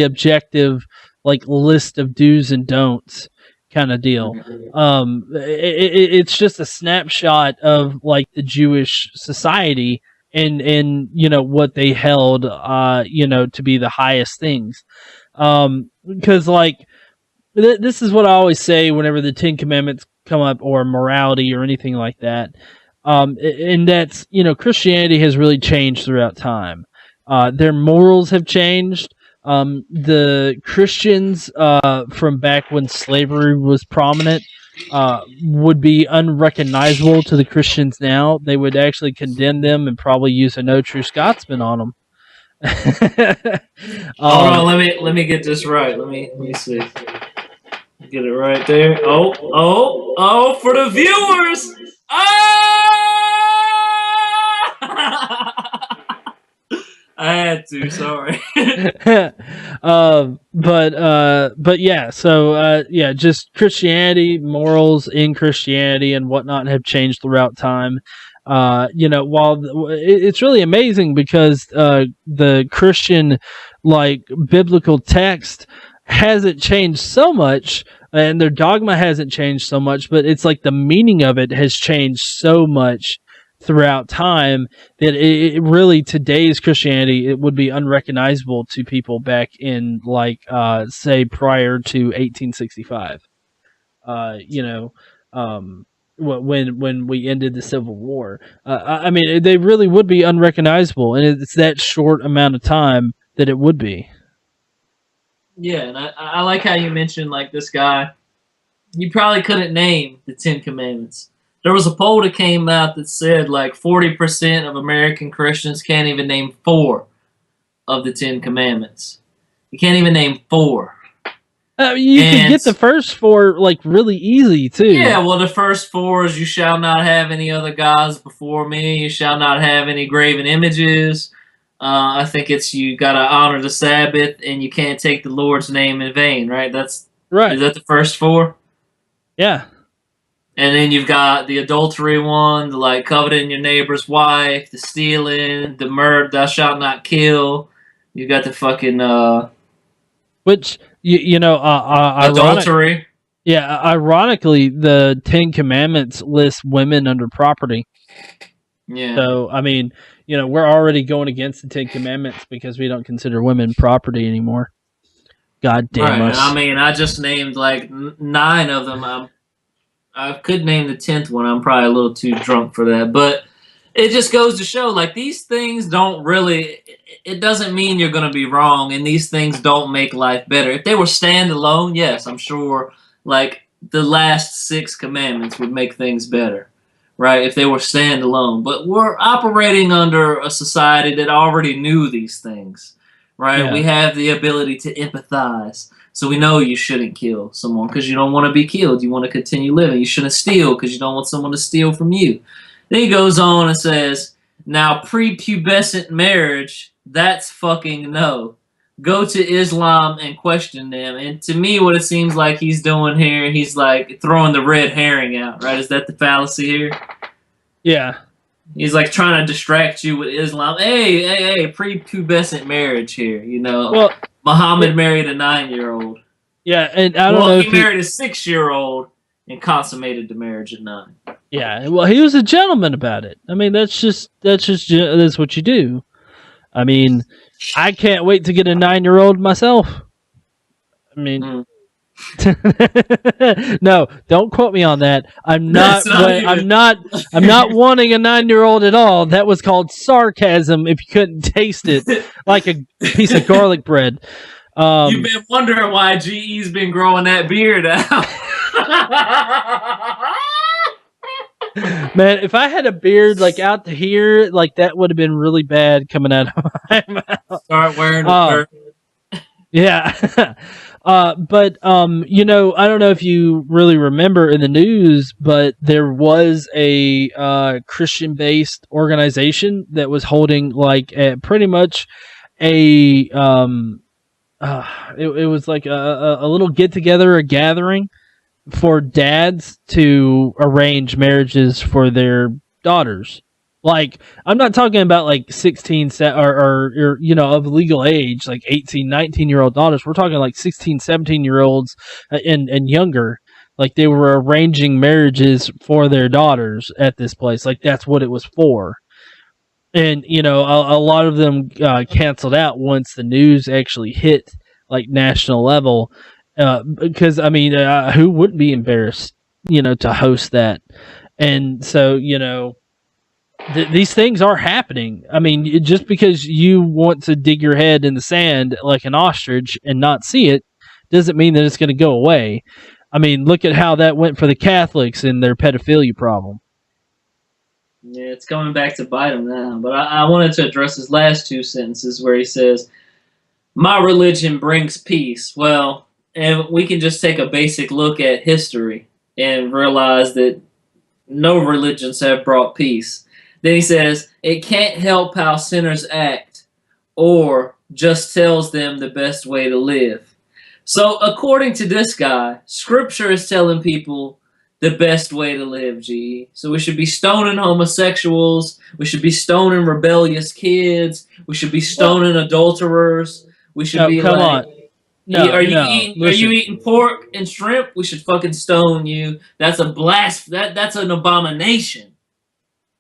objective like list of do's and don'ts kind of deal. It's just a snapshot of like the Jewish society and you know what they held you know to be the highest things. Because like this is what I always say whenever the Ten Commandments come up or morality or anything like that. And that's, you know, Christianity has really changed throughout time. Their morals have changed. The Christians from back when slavery was prominent would be unrecognizable to the Christians now. They would actually condemn them and probably use a no true Scotsman on them. Hold on, let me get this right. Let me see. Get it right there. Oh, for the viewers. I had to, sorry. But yeah, so yeah, just Christianity, morals in Christianity and whatnot have changed throughout time. You know, while it's really amazing because the Christian like biblical text hasn't changed so much and their dogma hasn't changed so much, but it's like the meaning of it has changed so much throughout time that it really, today's Christianity, it would be unrecognizable to people back in like say prior to 1865. You know, when we ended the Civil War. I mean, they really would be unrecognizable, and it's that short amount of time that it would be. Yeah, and I like how you mentioned like this guy. You probably couldn't name the Ten Commandments. There was a poll that came out that said like 40% of American Christians can't even name 4 of the Ten Commandments. You can't even name 4. You can get the first 4 like really easy too. Yeah, well, the first 4 is you shall not have any other gods before me. You shall not have any graven images. I think it's you got to honor the Sabbath and you can't take the Lord's name in vain, right? That's right. Is that the first 4? Yeah. And then you've got the adultery one, the like coveting your neighbor's wife, the stealing, the murder, thou shalt not kill. You got the fucking which you know adultery. Yeah, ironically, the Ten Commandments list women under property. Yeah. So I mean, you know, we're already going against the Ten Commandments because we don't consider women property anymore. God damn us. I mean, I just named like 9 of them. I could name the 10th one. I'm probably a little too drunk for that. But it just goes to show, like, these things don't really... It doesn't mean you're going to be wrong, and these things don't make life better. If they were standalone, yes, I'm sure, like, the last 6 commandments would make things better, right? If they were standalone. But we're operating under a society that already knew these things, right? Yeah. We have the ability to empathize. So we know you shouldn't kill someone because you don't want to be killed. You want to continue living. You shouldn't steal because you don't want someone to steal from you. Then he goes on and says, now prepubescent marriage, that's fucking no. Go to Islam and question them. And to me, what it seems like he's doing here, he's like throwing the red herring out, right? Is that the fallacy here? Yeah. He's like trying to distract you with Islam. Hey, prepubescent marriage here, you know. Well, Muhammad married a 9-year-old. Yeah, and I don't know. He married a 6-year-old and consummated the marriage at 9. Yeah, well, he was a gentleman about it. I mean, that's what you do. I mean, I can't wait to get a 9-year-old myself. I mean, No, don't quote me on that. I'm not. That's not even- I'm not. I'm not wanting a 9-year-old at all. That was called sarcasm. If you couldn't taste it, like a piece of garlic bread. You've been wondering why GE's been growing that beard out. Man, if I had a beard like out to here, like that would have been really bad coming out of my mouth. Start wearing a shirt. Yeah. But you know, I don't know if you really remember in the news, but there was a Christian-based organization that was holding like pretty much a it was like a little get together, a gathering for dads to arrange marriages for their daughters. Like, I'm not talking about like 16 or you know, of legal age, like 18, 19-year-old daughters. We're talking like 16, 17-year-olds and younger. Like, they were arranging marriages for their daughters at this place. Like, that's what it was for. And, you know, a lot of them canceled out once the news actually hit like national level. Because, I mean, who wouldn't be embarrassed, you know, to host that? And so, you know, these things are happening. I mean, just because you want to dig your head in the sand like an ostrich and not see it doesn't mean that it's going to go away. I mean, look at how that went for the Catholics and their pedophilia problem. Yeah, it's coming back to bite him now. But I wanted to address his last two sentences where he says, "My religion brings peace." Well, and we can just take a basic look at history and realize that no religions have brought peace. Then he says, "It can't help how sinners act, or just tells them the best way to live." So according to this guy, Scripture is telling people the best way to live, G. So we should be stoning homosexuals. We should be stoning rebellious kids. We should be stoning adulterers. We should be come like, on. No, are you no, eating? listen. Are you eating pork and shrimp? We should fucking stone you. That's a that's an abomination.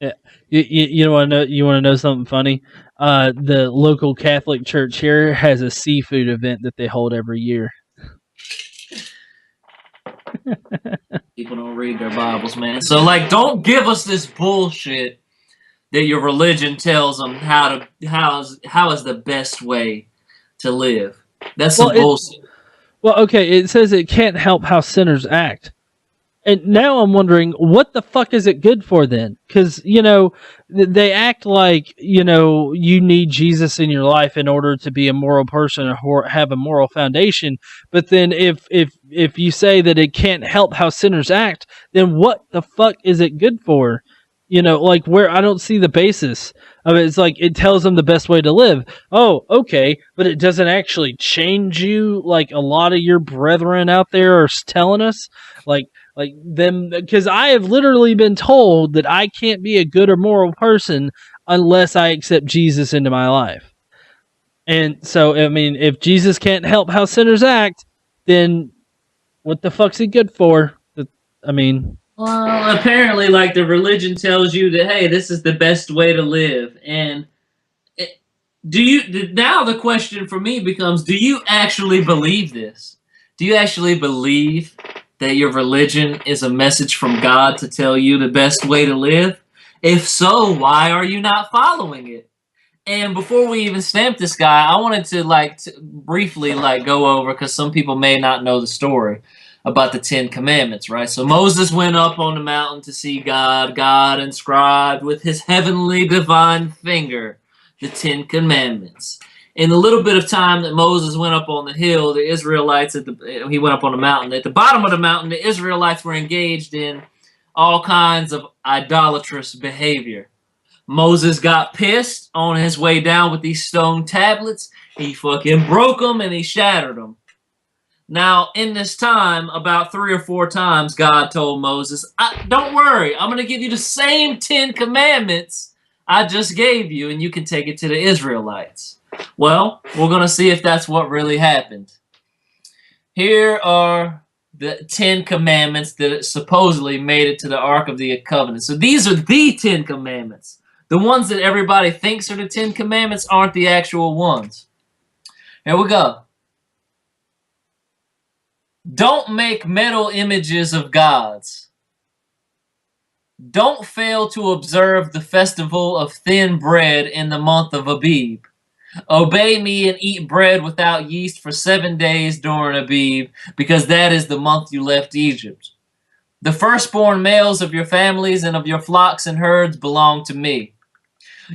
Yeah, you want to know? You want to know something funny? The local Catholic church here has a seafood event that they hold every year. People don't read their Bibles, man. So, like, don't give us this bullshit that your religion tells them how is the best way to live. That's some bullshit. Well, okay, it says it can't help how sinners act. And now I'm wondering, what the fuck is it good for then? Because, you know, they act like, you know, you need Jesus in your life in order to be a moral person or have a moral foundation. But then if you say that it can't help how sinners act, then what the fuck is it good for? You know, like, where I don't see the basis of it. It's like it tells them the best way to live. Oh, okay, but it doesn't actually change you like a lot of your brethren out there are telling us. Like them, because I have literally been told that I can't be a good or moral person unless I accept Jesus into my life. And so, I mean, if Jesus can't help how sinners act, then what the fuck's he good for? I mean... Well, apparently, like, the religion tells you that, hey, this is the best way to live. And now the question for me becomes, do you actually believe this? Do you actually believe that your religion is a message from God to tell you the best way to live? If so, why are you not following it? And before we even stamp this guy, I wanted to briefly go over, because some people may not know the story about the 10 Commandments, right? So Moses went up on the mountain to see God. God inscribed with his heavenly divine finger the 10 Commandments. In the little bit of time that Moses went up on the hill, the Israelites he went up on the mountain. At the bottom of the mountain, the Israelites were engaged in all kinds of idolatrous behavior. Moses got pissed on his way down with these stone tablets. He fucking broke them and he shattered them. Now, in this time, about 3 or 4 times, God told Moses, don't worry, I'm going to give you the same 10 commandments I just gave you, and you can take it to the Israelites. Well, we're going to see if that's what really happened. Here are the 10 commandments that supposedly made it to the Ark of the Covenant. So these are the 10 commandments. The ones that everybody thinks are the 10 commandments aren't the actual ones. Here we go. Don't make metal images of gods. Don't fail to observe the festival of thin bread in the month of Abib. Obey me and eat bread without yeast for 7 days during Abib, because that is the month you left Egypt. The firstborn males of your families and of your flocks and herds belong to me.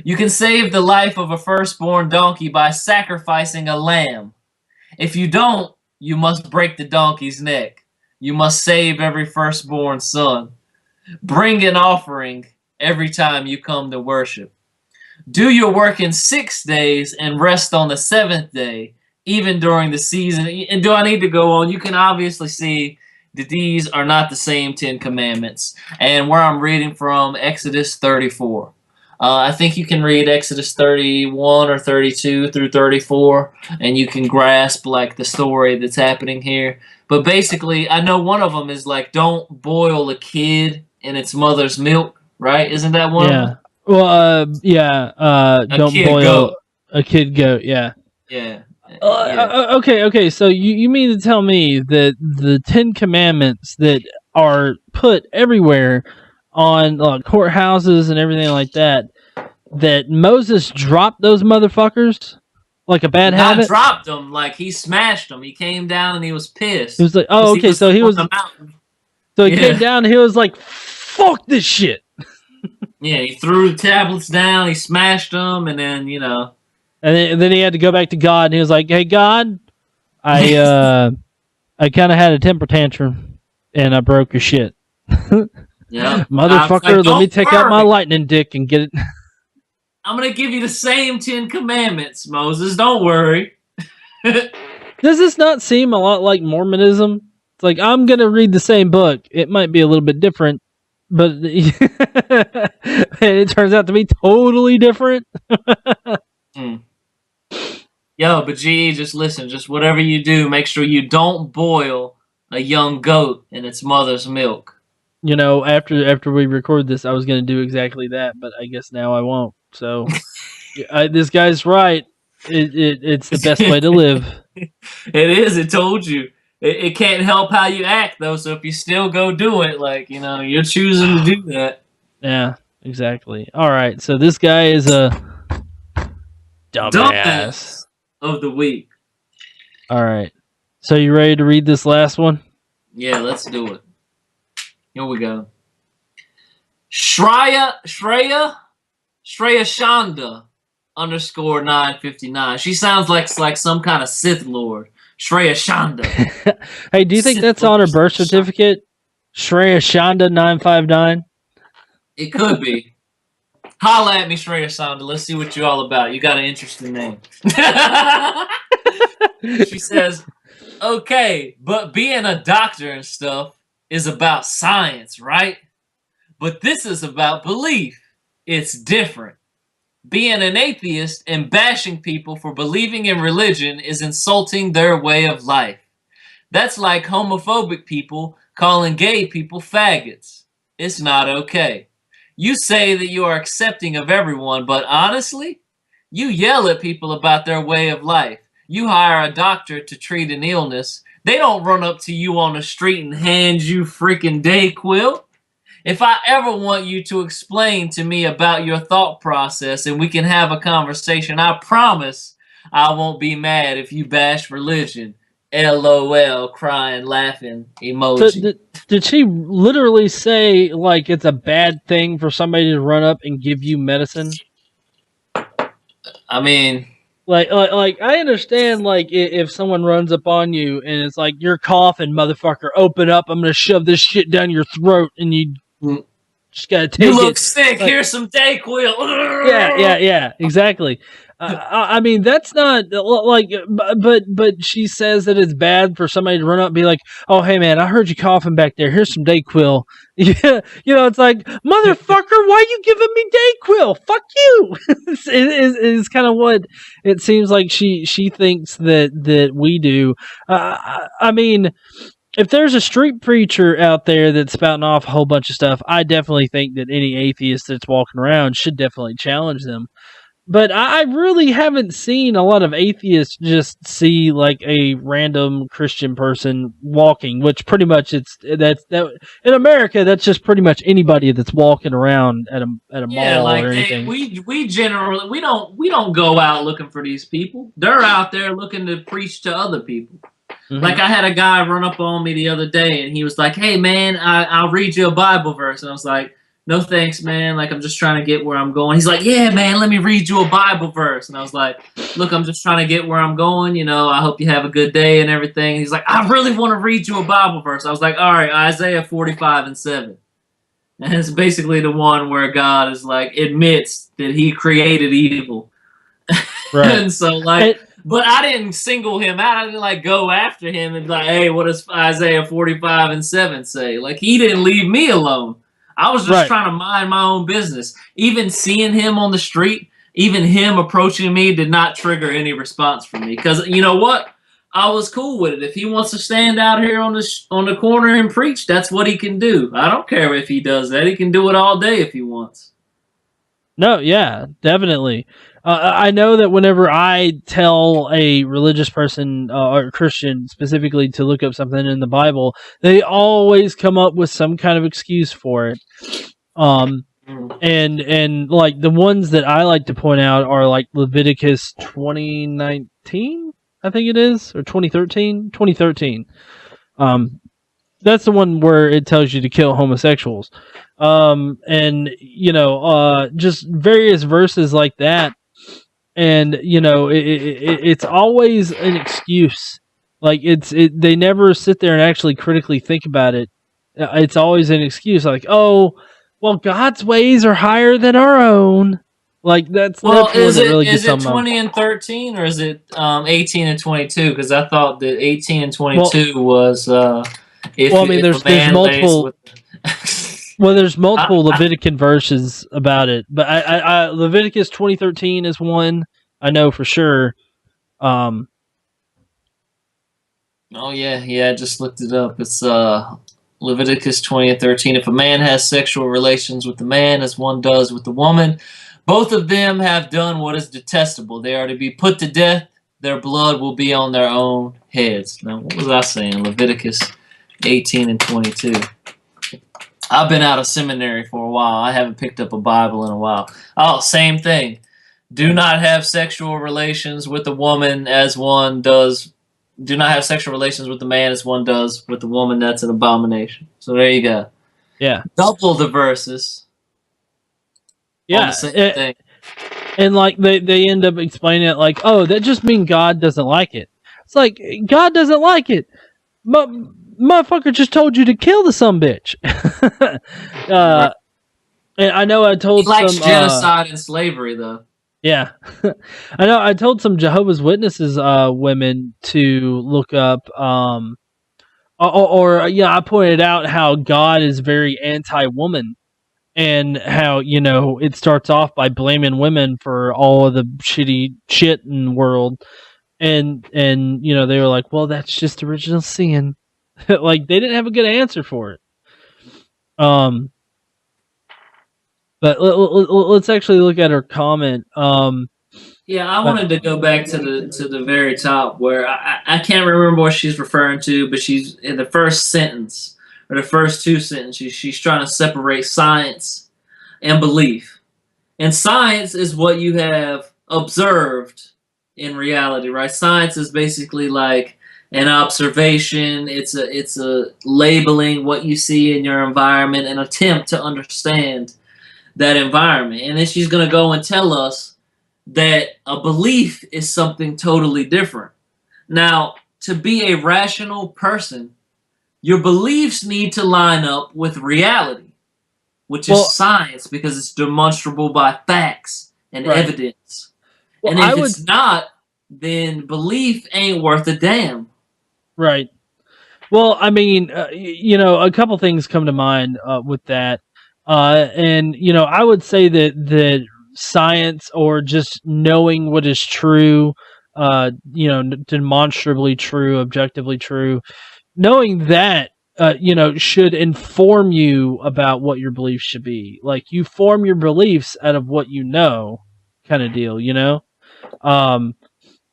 You can save the life of a firstborn donkey by sacrificing a lamb. If you don't, you must break the donkey's neck. You must save every firstborn son. Bring an offering every time you come to worship. Do your work in 6 days and rest on the 7th day, even during the season. And do I need to go on? You can obviously see that these are not the same 10 commandments. And where I'm reading from, Exodus 34. I think you can read Exodus 31 or 32 through 34, and you can grasp like the story that's happening here. But basically, I know one of them is like, don't boil a kid in its mother's milk, right? Isn't that one of them? Well, don't boil goat. a kid goat. Yeah. Yeah. Okay. So you mean to tell me that the 10 Commandments that are put everywhere on courthouses and everything like that Moses dropped those motherfuckers like a bad habit? Not dropped them, like he smashed them. He came down and he was pissed. He was like, oh, okay, so he was. So he came down and he was like, fuck this shit. Yeah, he threw the tablets down, he smashed them, and then, And then he had to go back to God, and he was like, hey, God, I kind of had a temper tantrum, and I broke your shit. Yeah. Motherfucker, let me take out my lightning dick and get it. I'm going to give you the same 10 commandments, Moses. Don't worry. Does this not seem a lot like Mormonism? It's like, I'm going to read the same book. It might be a little bit different, but it turns out to be totally different. Yo, but G, just listen. Just whatever you do, make sure you don't boil a young goat in its mother's milk. After we record this, I was going to do exactly that, but I guess now I won't. So, this guy's right. It's the best way to live. It is. It told you. It can't help how you act, though. So if you still go do it, you're choosing to do that. Yeah, exactly. All right. So this guy is a dumbass of the week. All right. So you ready to read this last one? Yeah, let's do it. Here we go. Shreya Shanda _959. She sounds like some kind of Sith Lord. Shreya Shanda. Hey, do you think that's on her birth certificate? Shreya Shanda 959? It could be. Holla at me, Shreya Shanda. Let's see what you're all about. You got an interesting name. She says, okay, but being a doctor and stuff is about science, right? But this is about belief. It's different. Being an atheist and bashing people for believing in religion is insulting their way of life. That's like homophobic people calling gay people faggots. It's not okay. You say that you are accepting of everyone, but honestly, you yell at people about their way of life. You hire a doctor to treat an illness. They don't run up to you on the street and hand you freaking Dayquil. If I ever want you to explain to me about your thought process and we can have a conversation, I promise I won't be mad if you bash religion. LOL, crying, laughing emoji. So did she literally say, like, it's a bad thing for somebody to run up and give you medicine? I mean... Like I understand, like, if someone runs up on you and it's like, you're coughing, motherfucker, open up, I'm going to shove this shit down your throat, and you just got to take it. You look sick, like, here's some Dayquil. Yeah, exactly. I mean, that's not, like, but she says that it's bad for somebody to run up and be like, oh, hey, man, I heard you coughing back there. Here's some Dayquil. Yeah, it's like, motherfucker, why you giving me Dayquil? Fuck you. It's kind of what it seems like she thinks that we do. I mean, if there's a street preacher out there that's spouting off a whole bunch of stuff, I definitely think that any atheist that's walking around should definitely challenge them. But I really haven't seen a lot of atheists just see like a random Christian person walking, which pretty much that in America that's just pretty much anybody that's walking around at a Yeah, mall or like anything. we generally we don't go out looking for these people. They're out there looking to preach to other people. Mm-hmm. Like I had a guy run up on me the other day, and he was like, "Hey man, I'll read you a Bible verse," and I was like, "No thanks, man. Like I'm just trying to get where I'm going." He's like, "Yeah, man, let me read you a Bible verse," and I was like, "Look, I'm just trying to get where I'm going. You know, I hope you have a good day and everything." He's like, "I really want to read you a Bible verse." I was like, "All right, Isaiah 45:7." And it's basically the one where God is like admits that he created evil. Right. And so like but I didn't single him out. I didn't like go after him and be like, "Hey, what does Isaiah 45:7 say?" Like he didn't leave me alone. I was just trying to mind my own business. Even seeing him on the street, even him approaching me did not trigger any response from me. Because you know what? I was cool with it. If he wants to stand out here on the corner and preach, that's what he can do. I don't care if he does that. He can do it all day if he wants. No, yeah, definitely. I know that whenever I tell a religious person or Christian specifically to look up something in the Bible, they always come up with some kind of excuse for it. And like the ones that I like to point out are like Leviticus 2019, I think it is, or 2013. That's the one where it tells you to kill homosexuals. And you know, just various verses like that. And you know, it's always an excuse. Like they never sit there and actually critically think about it. It's always an excuse, like, "Oh, well, God's ways are higher than our own." Like that's is it 20 and 13 or is it 18 and 22? Because I thought that 18 and 22 was if I mean, there's multiple. Well, there's multiple Levitican verses about it, but I Leviticus 20:13 is one I know for sure. Oh yeah, I just looked it up. It's Leviticus 20:13. If a man has sexual relations with the man as one does with the woman, both of them have done what is detestable. They are to be put to death. Their blood will be on their own heads. Now, what was I saying? Leviticus 18 and 22. I've been out of seminary for a while. I haven't picked up a Bible in a while. Oh, same thing. Do not have sexual relations with the woman as one does. Do not have sexual relations with the man as one does with the woman. That's an abomination. So there you go. Yeah. Double the verses. Yeah. Thing. And like they end up explaining it like, "Oh, that just means God doesn't like it." It's like, God doesn't like it. Motherfucker just told you to kill the sumbitch. And I know I told he likes genocide and slavery, though. Yeah, I know. I told some Jehovah's Witnesses women to look up, I pointed out how God is very anti-woman, and how it starts off by blaming women for all of the shitty shit in the world, and they were like, "Well, that's just original sin." Like they didn't have a good answer for it. But let's actually look at her comment. Yeah, I wanted to go back to the very top where I can't remember what she's referring to, but she's in the first sentence or the first two sentences. She's trying to separate science and belief, and science is what you have observed in reality, right? Science is basically like an observation. It's a labeling what you see in your environment, an attempt to understand that environment. And then she's going to go and tell us that a belief is something totally different. Now, to be a rational person, your beliefs need to line up with reality, which is science, because it's demonstrable by facts and evidence. And if it's not, then belief ain't worth a damn. Right. Well, I mean, a couple things come to mind with that. And I would say that science, or just knowing what is true, demonstrably true, objectively true, knowing that, should inform you about what your beliefs should be. Like, you form your beliefs out of what you know, kind of deal, you know.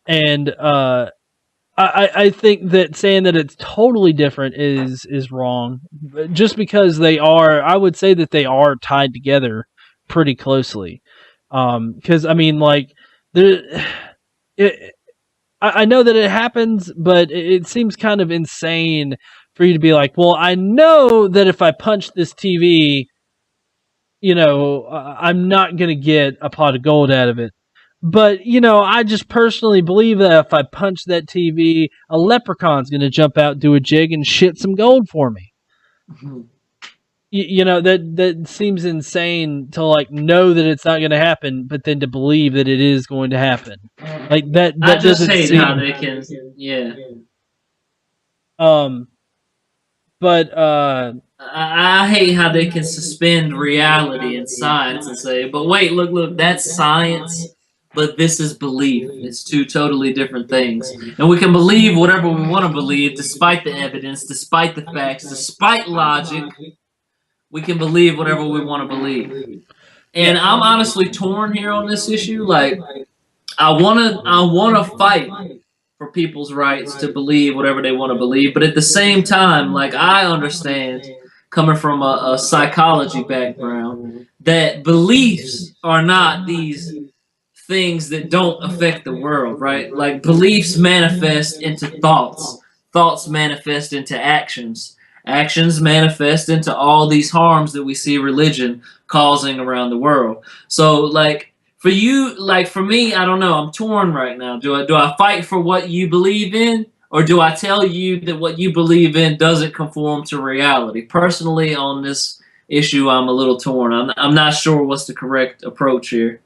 And I think that saying that it's totally different is wrong, just because they are. I would say that they are tied together pretty closely, because I mean, like, there. I know that it happens, but it seems kind of insane for you to be like, well, I know that if I punch this TV, you know, I'm not going to get a pot of gold out of it. But, you know, I just personally believe that if I punch that TV, a leprechaun's going to jump out, do a jig, and shit some gold for me. Mm-hmm. You know, that seems insane to, like, know that it's not going to happen, but then to believe that it is going to happen. Like, that I just doesn't hate seem... how they can, yeah. But I hate how they can suspend reality and science and say, but wait, look, that's science, but this is belief. It's two totally different things. And we can believe whatever we want to believe, despite the evidence, despite the facts, despite logic. We can believe whatever we want to believe. And I'm honestly torn here on this issue. Like, I wanna fight for people's rights to believe whatever they want to believe, but at the same time, like, I understand, coming from a psychology background, that beliefs are not these things that don't affect the world, right? Like, beliefs manifest into thoughts. Thoughts manifest into actions. Actions manifest into all these harms that we see religion causing around the world. So, like, for you, like, for me, I don't know. I'm torn right now. Do I fight for what you believe in, or do I tell you that what you believe in doesn't conform to reality? Personally, on this issue, I'm a little torn. I'm not sure what's the correct approach here.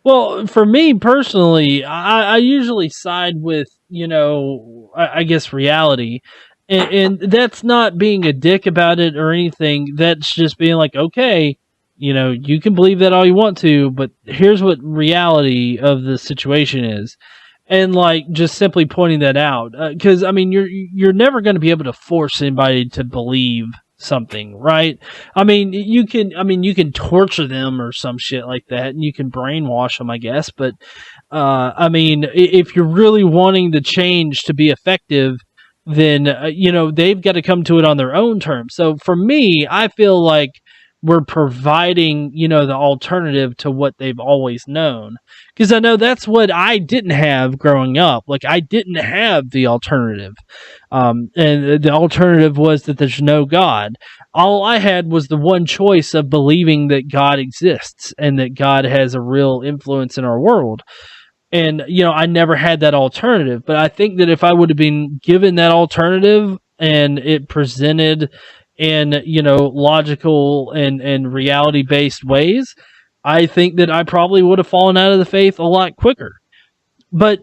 Well, for me personally, I usually side with, you know, I guess reality. And that's not being a dick about it or anything. That's just being like, okay, you know, you can believe that all you want to, but here's what reality of the situation is. And, like, just simply pointing that out. Because, I mean, you're never going to be able to force anybody to believe something, right? I mean, you can torture them or some shit like that, and you can brainwash them, I guess. But, I mean, if you're really wanting the change to be effective, then, you know, they've got to come to it on their own terms. So for me, I feel like we're providing, you know, the alternative to what they've always known. Because I know that's what I didn't have growing up. Like, I didn't have the alternative. And the alternative was that there's no God. All I had was the one choice of believing that God exists and that God has a real influence in our world. And, you know, I never had that alternative. But I think that if I would have been given that alternative and it presented in, you know, logical and reality-based ways, I think that I probably would have fallen out of the faith a lot quicker. But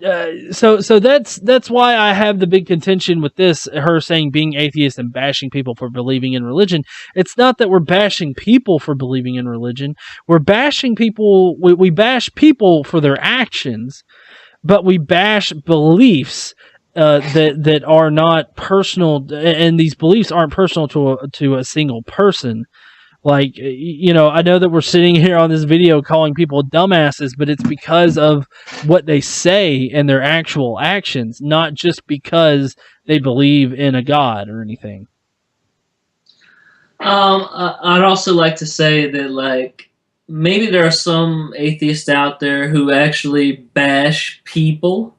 so that's why I have the big contention with this, her saying being atheist and bashing people for believing in religion. It's not that we're bashing people for believing in religion. We're bashing people, we bash people for their actions, but we bash beliefs that are not personal, and these beliefs aren't personal to a single person. Like, you know, I know that we're sitting here on this video calling people dumbasses, but it's because of what they say and their actual actions, not just because they believe in a god or anything. I'd also like to say that, like, maybe there are some atheists out there who actually bash people,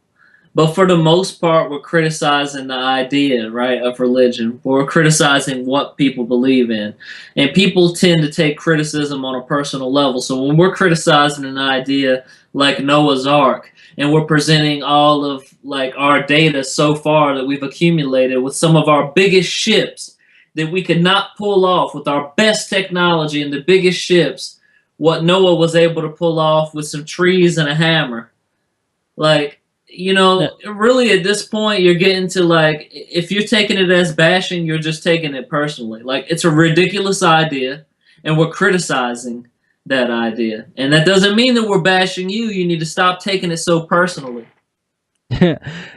but for the most part, we're criticizing the idea, right, of religion. We're criticizing what people believe in. And people tend to take criticism on a personal level. So when we're criticizing an idea like Noah's Ark, and we're presenting all of, like, our data so far that we've accumulated with some of our biggest ships that we could not pull off with our best technology and the biggest ships, what Noah was able to pull off with some trees and a hammer. Like, you know, really at this point, you're getting to, like, if you're taking it as bashing, you're just taking it personally. Like, it's a ridiculous idea, and we're criticizing that idea. And that doesn't mean that we're bashing you. You need to stop taking it so personally.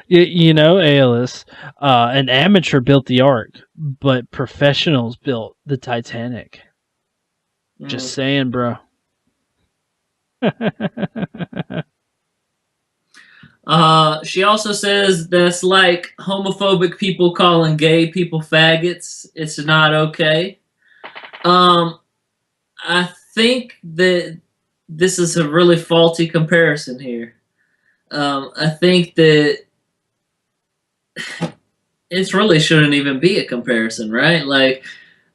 You know, Aeolus, an amateur built the Ark, but professionals built the Titanic. Just saying, bro. She also says that's like homophobic people calling gay people faggots. It's not okay. I think that this is a really faulty comparison here. I think that it really shouldn't even be a comparison, right? Like,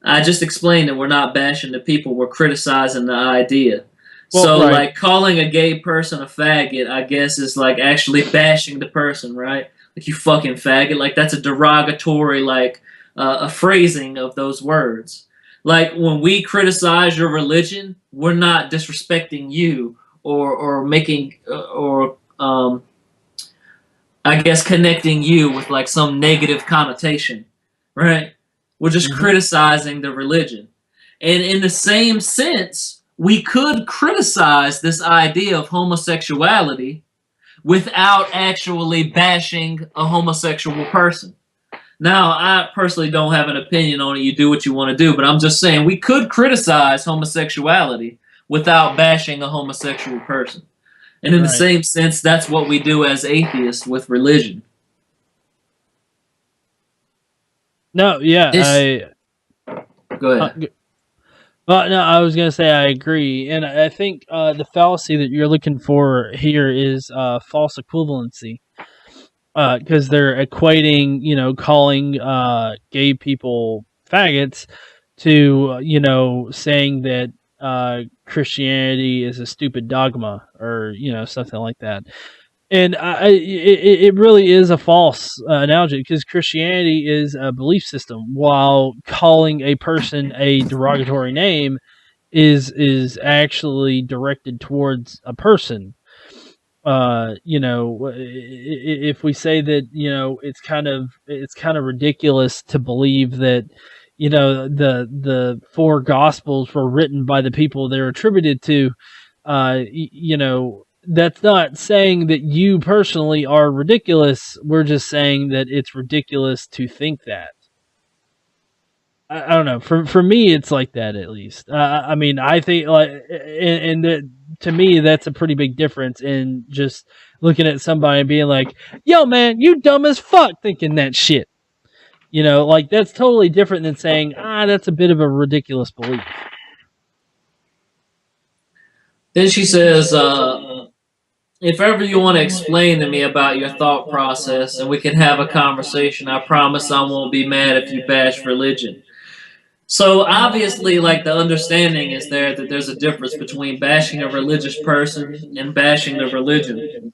I just explained that we're not bashing the people, we're criticizing the idea. Well, so, right. like, calling a gay person a faggot, I guess, is like actually bashing the person, right? Like, you fucking faggot. Like, that's a derogatory, like, a phrasing of those words. Like, when we criticize your religion, we're not disrespecting you or making, I guess, connecting you with like some negative connotation, right? We're just criticizing the religion. And in the same sense, we could criticize this idea of homosexuality without actually bashing a homosexual person. Now, I personally don't have an opinion on it. You do what you want to do, but I'm just saying we could criticize homosexuality without bashing a homosexual person. And in the same sense, that's what we do as atheists with religion. No, yeah, Go ahead. No, I was going to say I agree. And I think the fallacy that you're looking for here is false equivalency. Because they're equating, calling gay people faggots to, saying that Christianity is a stupid dogma or, something like that. And it really is a false analogy because Christianity is a belief system, while calling a person a derogatory name is actually directed towards a person. If we say that, it's kind of ridiculous to believe that, the four gospels were written by the people they're attributed to, that's not saying that you personally are ridiculous. We're just saying that it's ridiculous to think that. I don't know. For me, it's like that at least. I mean, I think like, and to me, that's a pretty big difference in just looking at somebody and being like, "Yo, man, you dumb as fuck thinking that shit." Like that's totally different than saying, that's a bit of a ridiculous belief. Then she says, if ever you want to explain to me about your thought process and we can have a conversation, I promise I won't be mad if you bash religion. So obviously, like, the understanding is there that there's a difference between bashing a religious person and bashing the religion.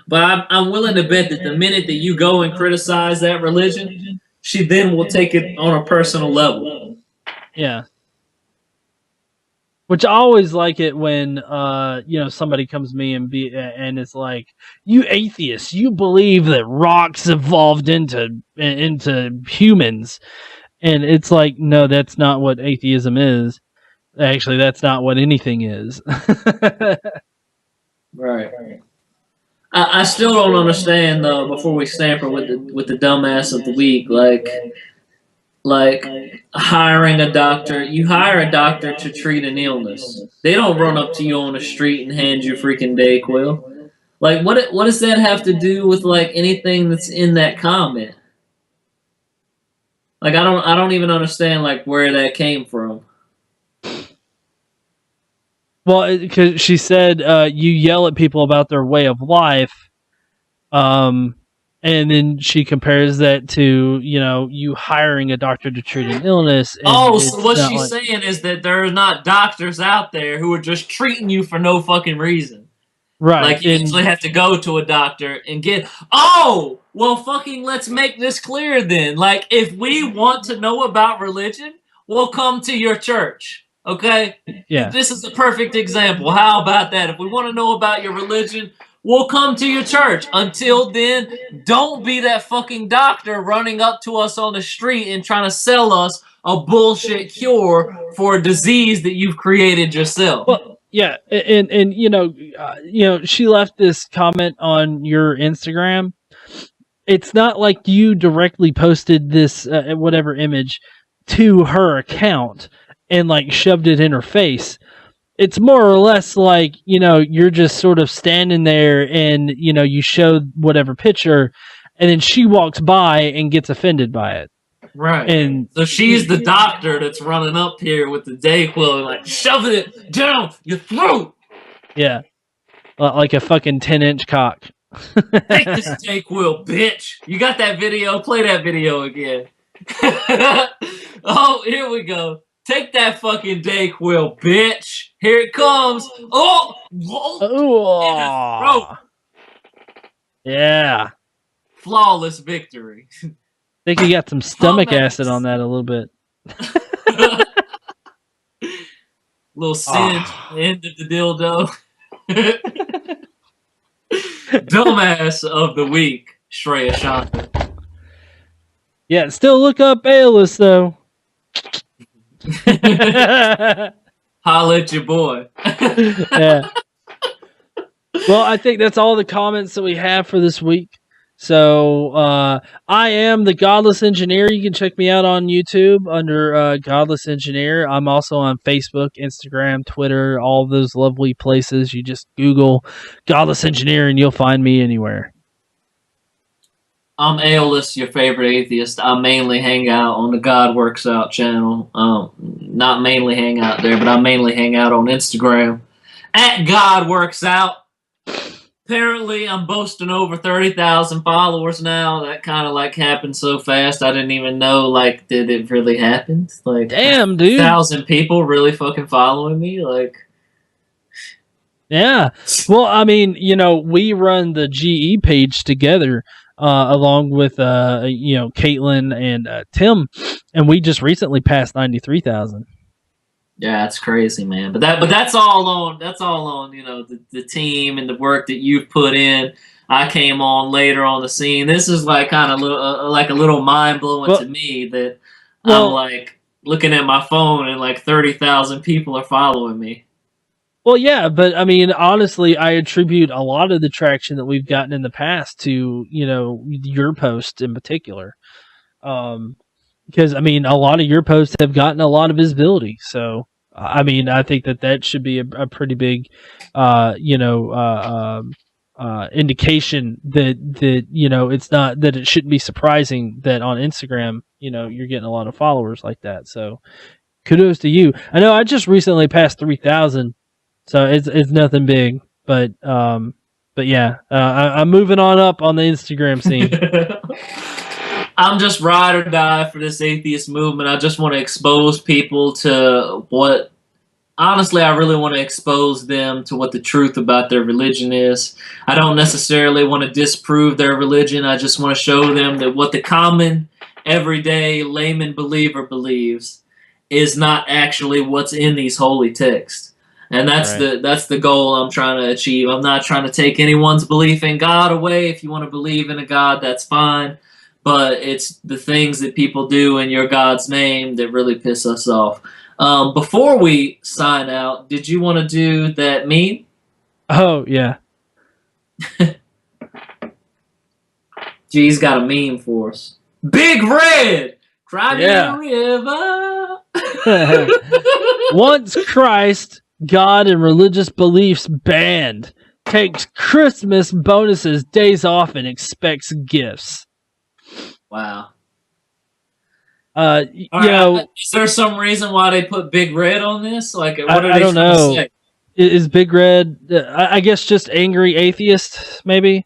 But I'm willing to bet that the minute that you go and criticize that religion, she then will take it on a personal level. Yeah. Which I always like it when somebody comes to me and it's like, you atheists, you believe that rocks evolved into humans. And it's like, no, that's not what atheism is. Actually, that's not what anything is. Right. I still don't understand though. Before we stamper with the dumbass of the week, like hiring a doctor. You hire a doctor to treat an illness. They don't run up to you on the street and hand you freaking Dayquil. Like, what does that have to do with like anything that's in that comment? Like, I don't even understand like where that came from. Well, because she said you yell at people about their way of life, and then she compares that to you hiring a doctor to treat an illness. And so what she's saying is that there are not doctors out there who are just treating you for no fucking reason. Right. Like, you usually have to go to a doctor and get... Oh! Well, fucking let's make this clear then. Like, if we want to know about religion, we'll come to your church. Okay? Yeah. This is the perfect example. How about that? If we want to know about your religion, we'll come to your church. Until then, don't be that fucking doctor running up to us on the street and trying to sell us a bullshit cure for a disease that you've created yourself. Well, yeah, and she left this comment on your Instagram. It's not like you directly posted this whatever image to her account and like shoved it in her face. it's more or less like, you're just sort of standing there and, you show whatever picture and then she walks by and gets offended by it. Right. And so she's the doctor that's running up here with the Dayquil, like shoving it down your throat. Yeah. Like a fucking 10-inch cock. Take this Dayquil, bitch. You got that video? Play that video again. Oh, here we go. Take that fucking Dayquil, bitch. Here it comes. Oh! Ooh. Yeah. Flawless victory. I think he got some stomach acid on that a little bit. Little cinch end of the dildo. Dumbass of the week, Shreya Shanta. Yeah, still look up Godless though. Holla at your boy. Yeah. Well, I think that's all the comments that we have for this week. So I am the Godless Engineer. You can check me out on YouTube under Godless Engineer. I'm also on Facebook, Instagram, Twitter, all those lovely places. You just Google Godless Engineer and you'll find me anywhere. I'm Godless, your favorite atheist. I mainly hang out on the God Works Out channel. Not mainly hang out there, but I mainly hang out on Instagram at God Works Out. Apparently, I'm boasting over 30,000 followers now. That kind of like happened so fast. I didn't even know, like, did it really happen? Like, damn, dude. 1,000 people really fucking following me? Like, yeah. Well, I mean, we run the GE page together, along with, Caitlin and Tim, and we just recently passed 93,000. Yeah, it's crazy, man. But that's all on the team and the work that you've put in. I came on later on the scene. This is like kind of like a little mind blowing to me that I'm like looking at my phone and like 30,000 people are following me. Well, yeah, but I mean, honestly, I attribute a lot of the traction that we've gotten in the past to your post in particular. Because, I mean, a lot of your posts have gotten a lot of visibility. So, I mean, I think that should be a pretty big, indication that it's not that it shouldn't be surprising that on Instagram, you're getting a lot of followers like that. So, kudos to you. I know I just recently passed 3,000, so it's nothing big, but yeah, I'm moving on up on the Instagram scene. I'm just ride or die for this atheist movement. I just want to expose people to what, honestly, I really want to expose them to what the truth about their religion is. I don't necessarily want to disprove their religion. I just want to show them that what the common, everyday layman believer believes is not actually what's in these holy texts. And that's the goal I'm trying to achieve. I'm not trying to take anyone's belief in God away. If you want to believe in a God, that's fine. But it's the things that people do in your God's name that really piss us off. Before we sign out, did you want to do that meme? Oh, yeah. G's got a meme for us. Big Red! Cry me a river! Once Christ, God and religious beliefs banned, takes Christmas bonuses, days off, and expects gifts. Wow. Is there some reason why they put Big Red on this? Like, what are they I don't trying know. to say? Is Big Red, I guess, just angry atheist, maybe?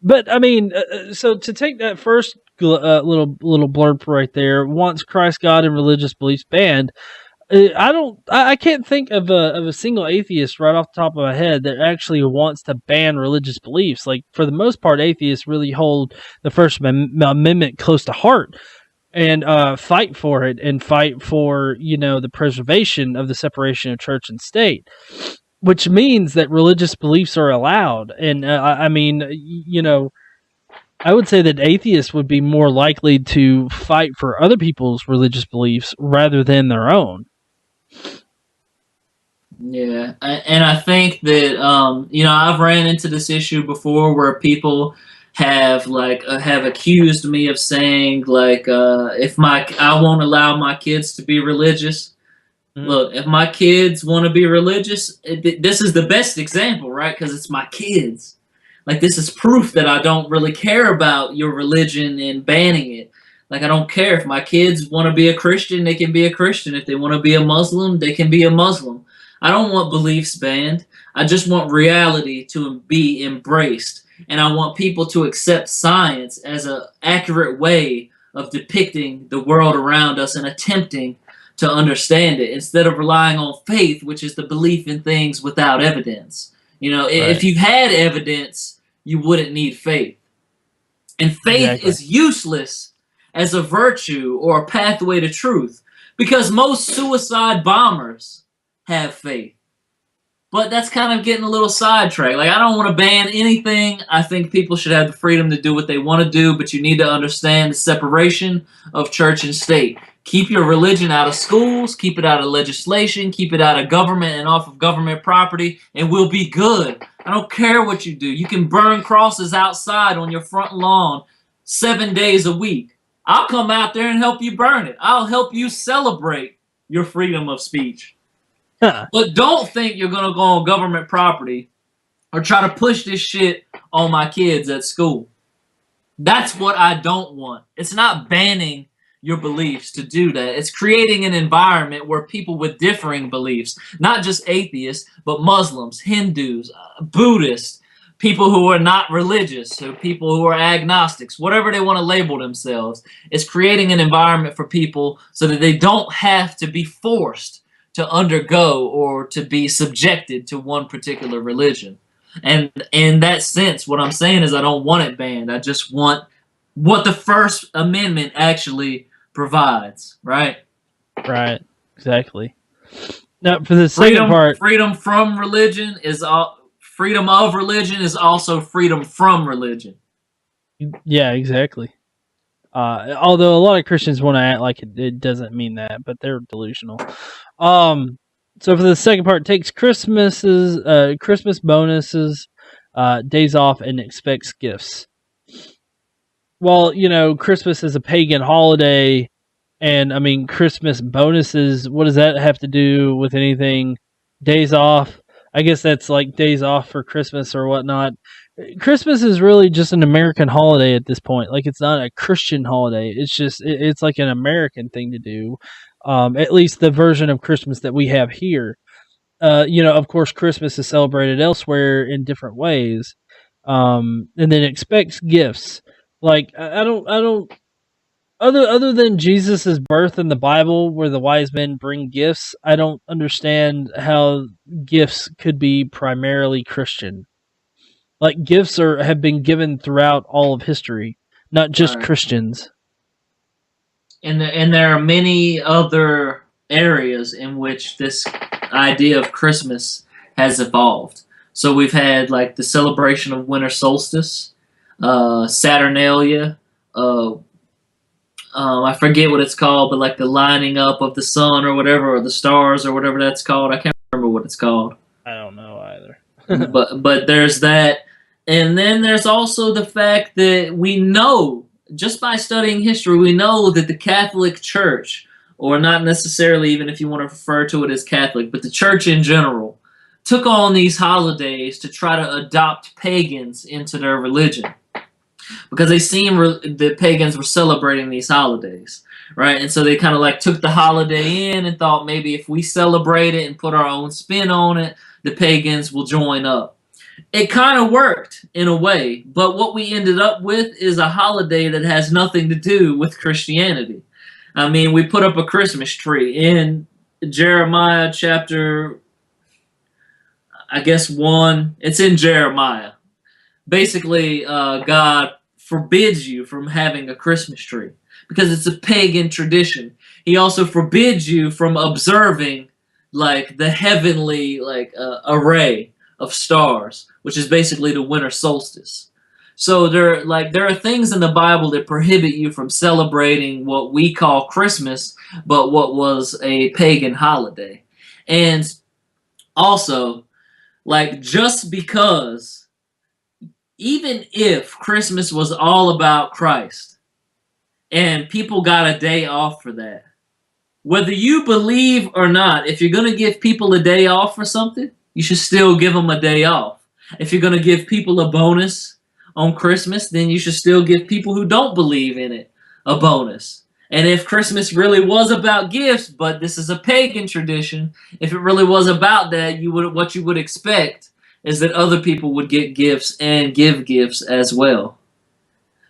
But, I mean, so to take that first little blurb right there, once Christ, God, and religious beliefs banned, I can't think of a single atheist right off the top of my head that actually wants to ban religious beliefs. Like, for the most part, atheists really hold the First Amendment close to heart and fight for it and fight for, the preservation of the separation of church and state, which means that religious beliefs are allowed. And I mean, I would say that atheists would be more likely to fight for other people's religious beliefs rather than their own. Yeah, and I think that I've ran into this issue before where people have accused me of saying like if I won't allow my kids to be religious, Mm. Look, if my kids want to be religious, this is the best example, right? Because it's my kids. Like, this is proof that I don't really care about your religion and banning it. Like, I don't care. If my kids want to be a Christian, they can be a Christian. If they want to be a Muslim, they can be a Muslim. I don't want beliefs banned. I just want reality to be embraced. And I want people to accept science as an accurate way of depicting the world around us and attempting to understand it, instead of relying on faith, which is the belief in things without evidence. You know, if Right. you had evidence, you wouldn't need faith. And faith Exactly. is useless as a virtue or a pathway to truth, because most suicide bombers have faith. But that's kind of getting a little sidetracked. Like, I don't want to ban anything. I think people should have the freedom to do what they want to do, but you need to understand the separation of church and state. Keep your religion out of schools, keep it out of legislation, keep it out of government and off of government property, and we'll be good. I don't care what you do. You can burn crosses outside on your front lawn 7 days a week. I'll come out there and help you burn it. I'll help you celebrate your freedom of speech. Huh. But don't think you're going to go on government property or try to push this shit on my kids at school. That's what I don't want. It's not banning your beliefs to do that. It's creating an environment where people with differing beliefs, not just atheists, but Muslims, Hindus, Buddhists, people who are not religious, so people who are agnostics, whatever they want to label themselves, it's creating an environment for people so that they don't have to be forced to undergo or to be subjected to one particular religion. And in that sense, what I'm saying is I don't want it banned. I just want what the First Amendment actually provides, right? Right. Exactly. Now, for the second part, freedom from religion is freedom of religion is also freedom from religion. yeah, exactly. Although a lot of Christians want to act like it doesn't mean that, but they're delusional. So for the second part, takes Christmas bonuses, days off, and expects gifts. Well, Christmas is a pagan holiday, and I mean Christmas bonuses. What does that have to do with anything? Days off. I guess that's like days off for Christmas or whatnot. Christmas is really just an American holiday at this point. Like, it's not a Christian holiday. It's just it's like an American thing to do. At least the version of Christmas that we have here. Of course, Christmas is celebrated elsewhere in different ways. And then expects gifts. Like, I don't. Other than Jesus' birth in the Bible, where the wise men bring gifts, I don't understand how gifts could be primarily Christian. Like, gifts have been given throughout all of history, not just Right. Christians. And there are many other areas in which this idea of Christmas has evolved. So we've had like the celebration of winter solstice, Saturnalia, I forget what it's called, but like the lining up of the sun or whatever, or the stars or whatever that's called. I can't remember what it's called. I don't know either. but there's that. And then there's also the fact that we know, just by studying history, we know that the Catholic Church, or not necessarily even if you want to refer to it as Catholic, but the church in general, took on these holidays to try to adopt pagans into their religion. Because they seen the pagans were celebrating these holidays, right? And so they kind of like took the holiday in and thought maybe if we celebrate it and put our own spin on it, the pagans will join up. It kind of worked in a way, but what we ended up with is a holiday that has nothing to do with Christianity. I mean, we put up a Christmas tree in Jeremiah chapter, I guess 1. It's in Jeremiah. Basically, God forbids you from having a Christmas tree because it's a pagan tradition. He also forbids you from observing like the heavenly array of stars, which is basically the winter solstice. So there are things in the Bible that prohibit you from celebrating what we call Christmas, but what was a pagan holiday. And also, like, just because, even if Christmas was all about Christ and people got a day off for that, whether you believe or not, if you're going to give people a day off for something, you should still give them a day off. If you're going to give people a bonus on Christmas, then you should still give people who don't believe in it a bonus. And if Christmas really was about gifts, but this is a pagan tradition, if it really was about that, what you would expect is that other people would get gifts and give gifts as well.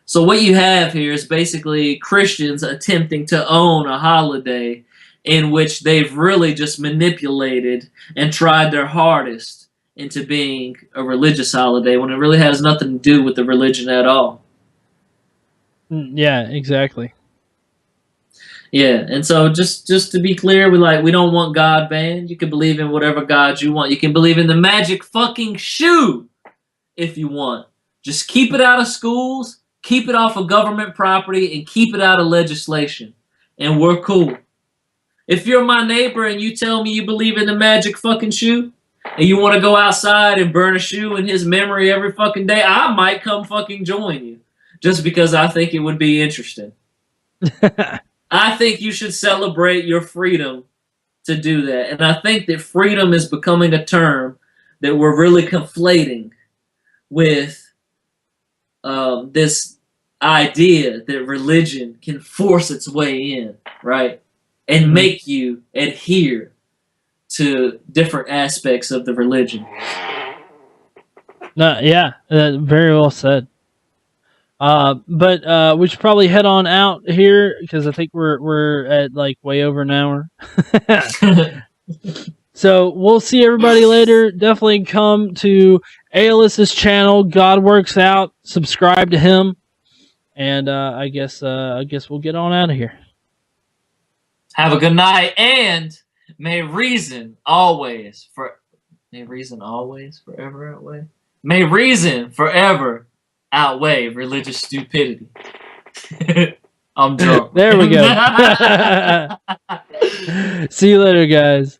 So what you have here is basically Christians attempting to own a holiday in which they've really just manipulated and tried their hardest into being a religious holiday when it really has nothing to do with the religion at all. Yeah, exactly. Yeah, and so just to be clear, we don't want God banned. You can believe in whatever God you want. You can believe in the magic fucking shoe if you want. Just keep it out of schools. Keep it off of government property and keep it out of legislation. And we're cool. If you're my neighbor and you tell me you believe in the magic fucking shoe and you want to go outside and burn a shoe in his memory every fucking day, I might come fucking join you just because I think it would be interesting. I think you should celebrate your freedom to do that. And I think that freedom is becoming a term that we're really conflating with this idea that religion can force its way in, right? And make you adhere to different aspects of the religion. Yeah, very well said. But we should probably head on out here because I think we're at like way over an hour. So we'll see everybody later. Definitely come to ALS's channel. God Works Out. Subscribe to him, and I guess we'll get on out of here. Have a good night, and may reason always forever outweigh. May reason forever outweigh religious stupidity. I'm drunk. There we go. See you later, guys.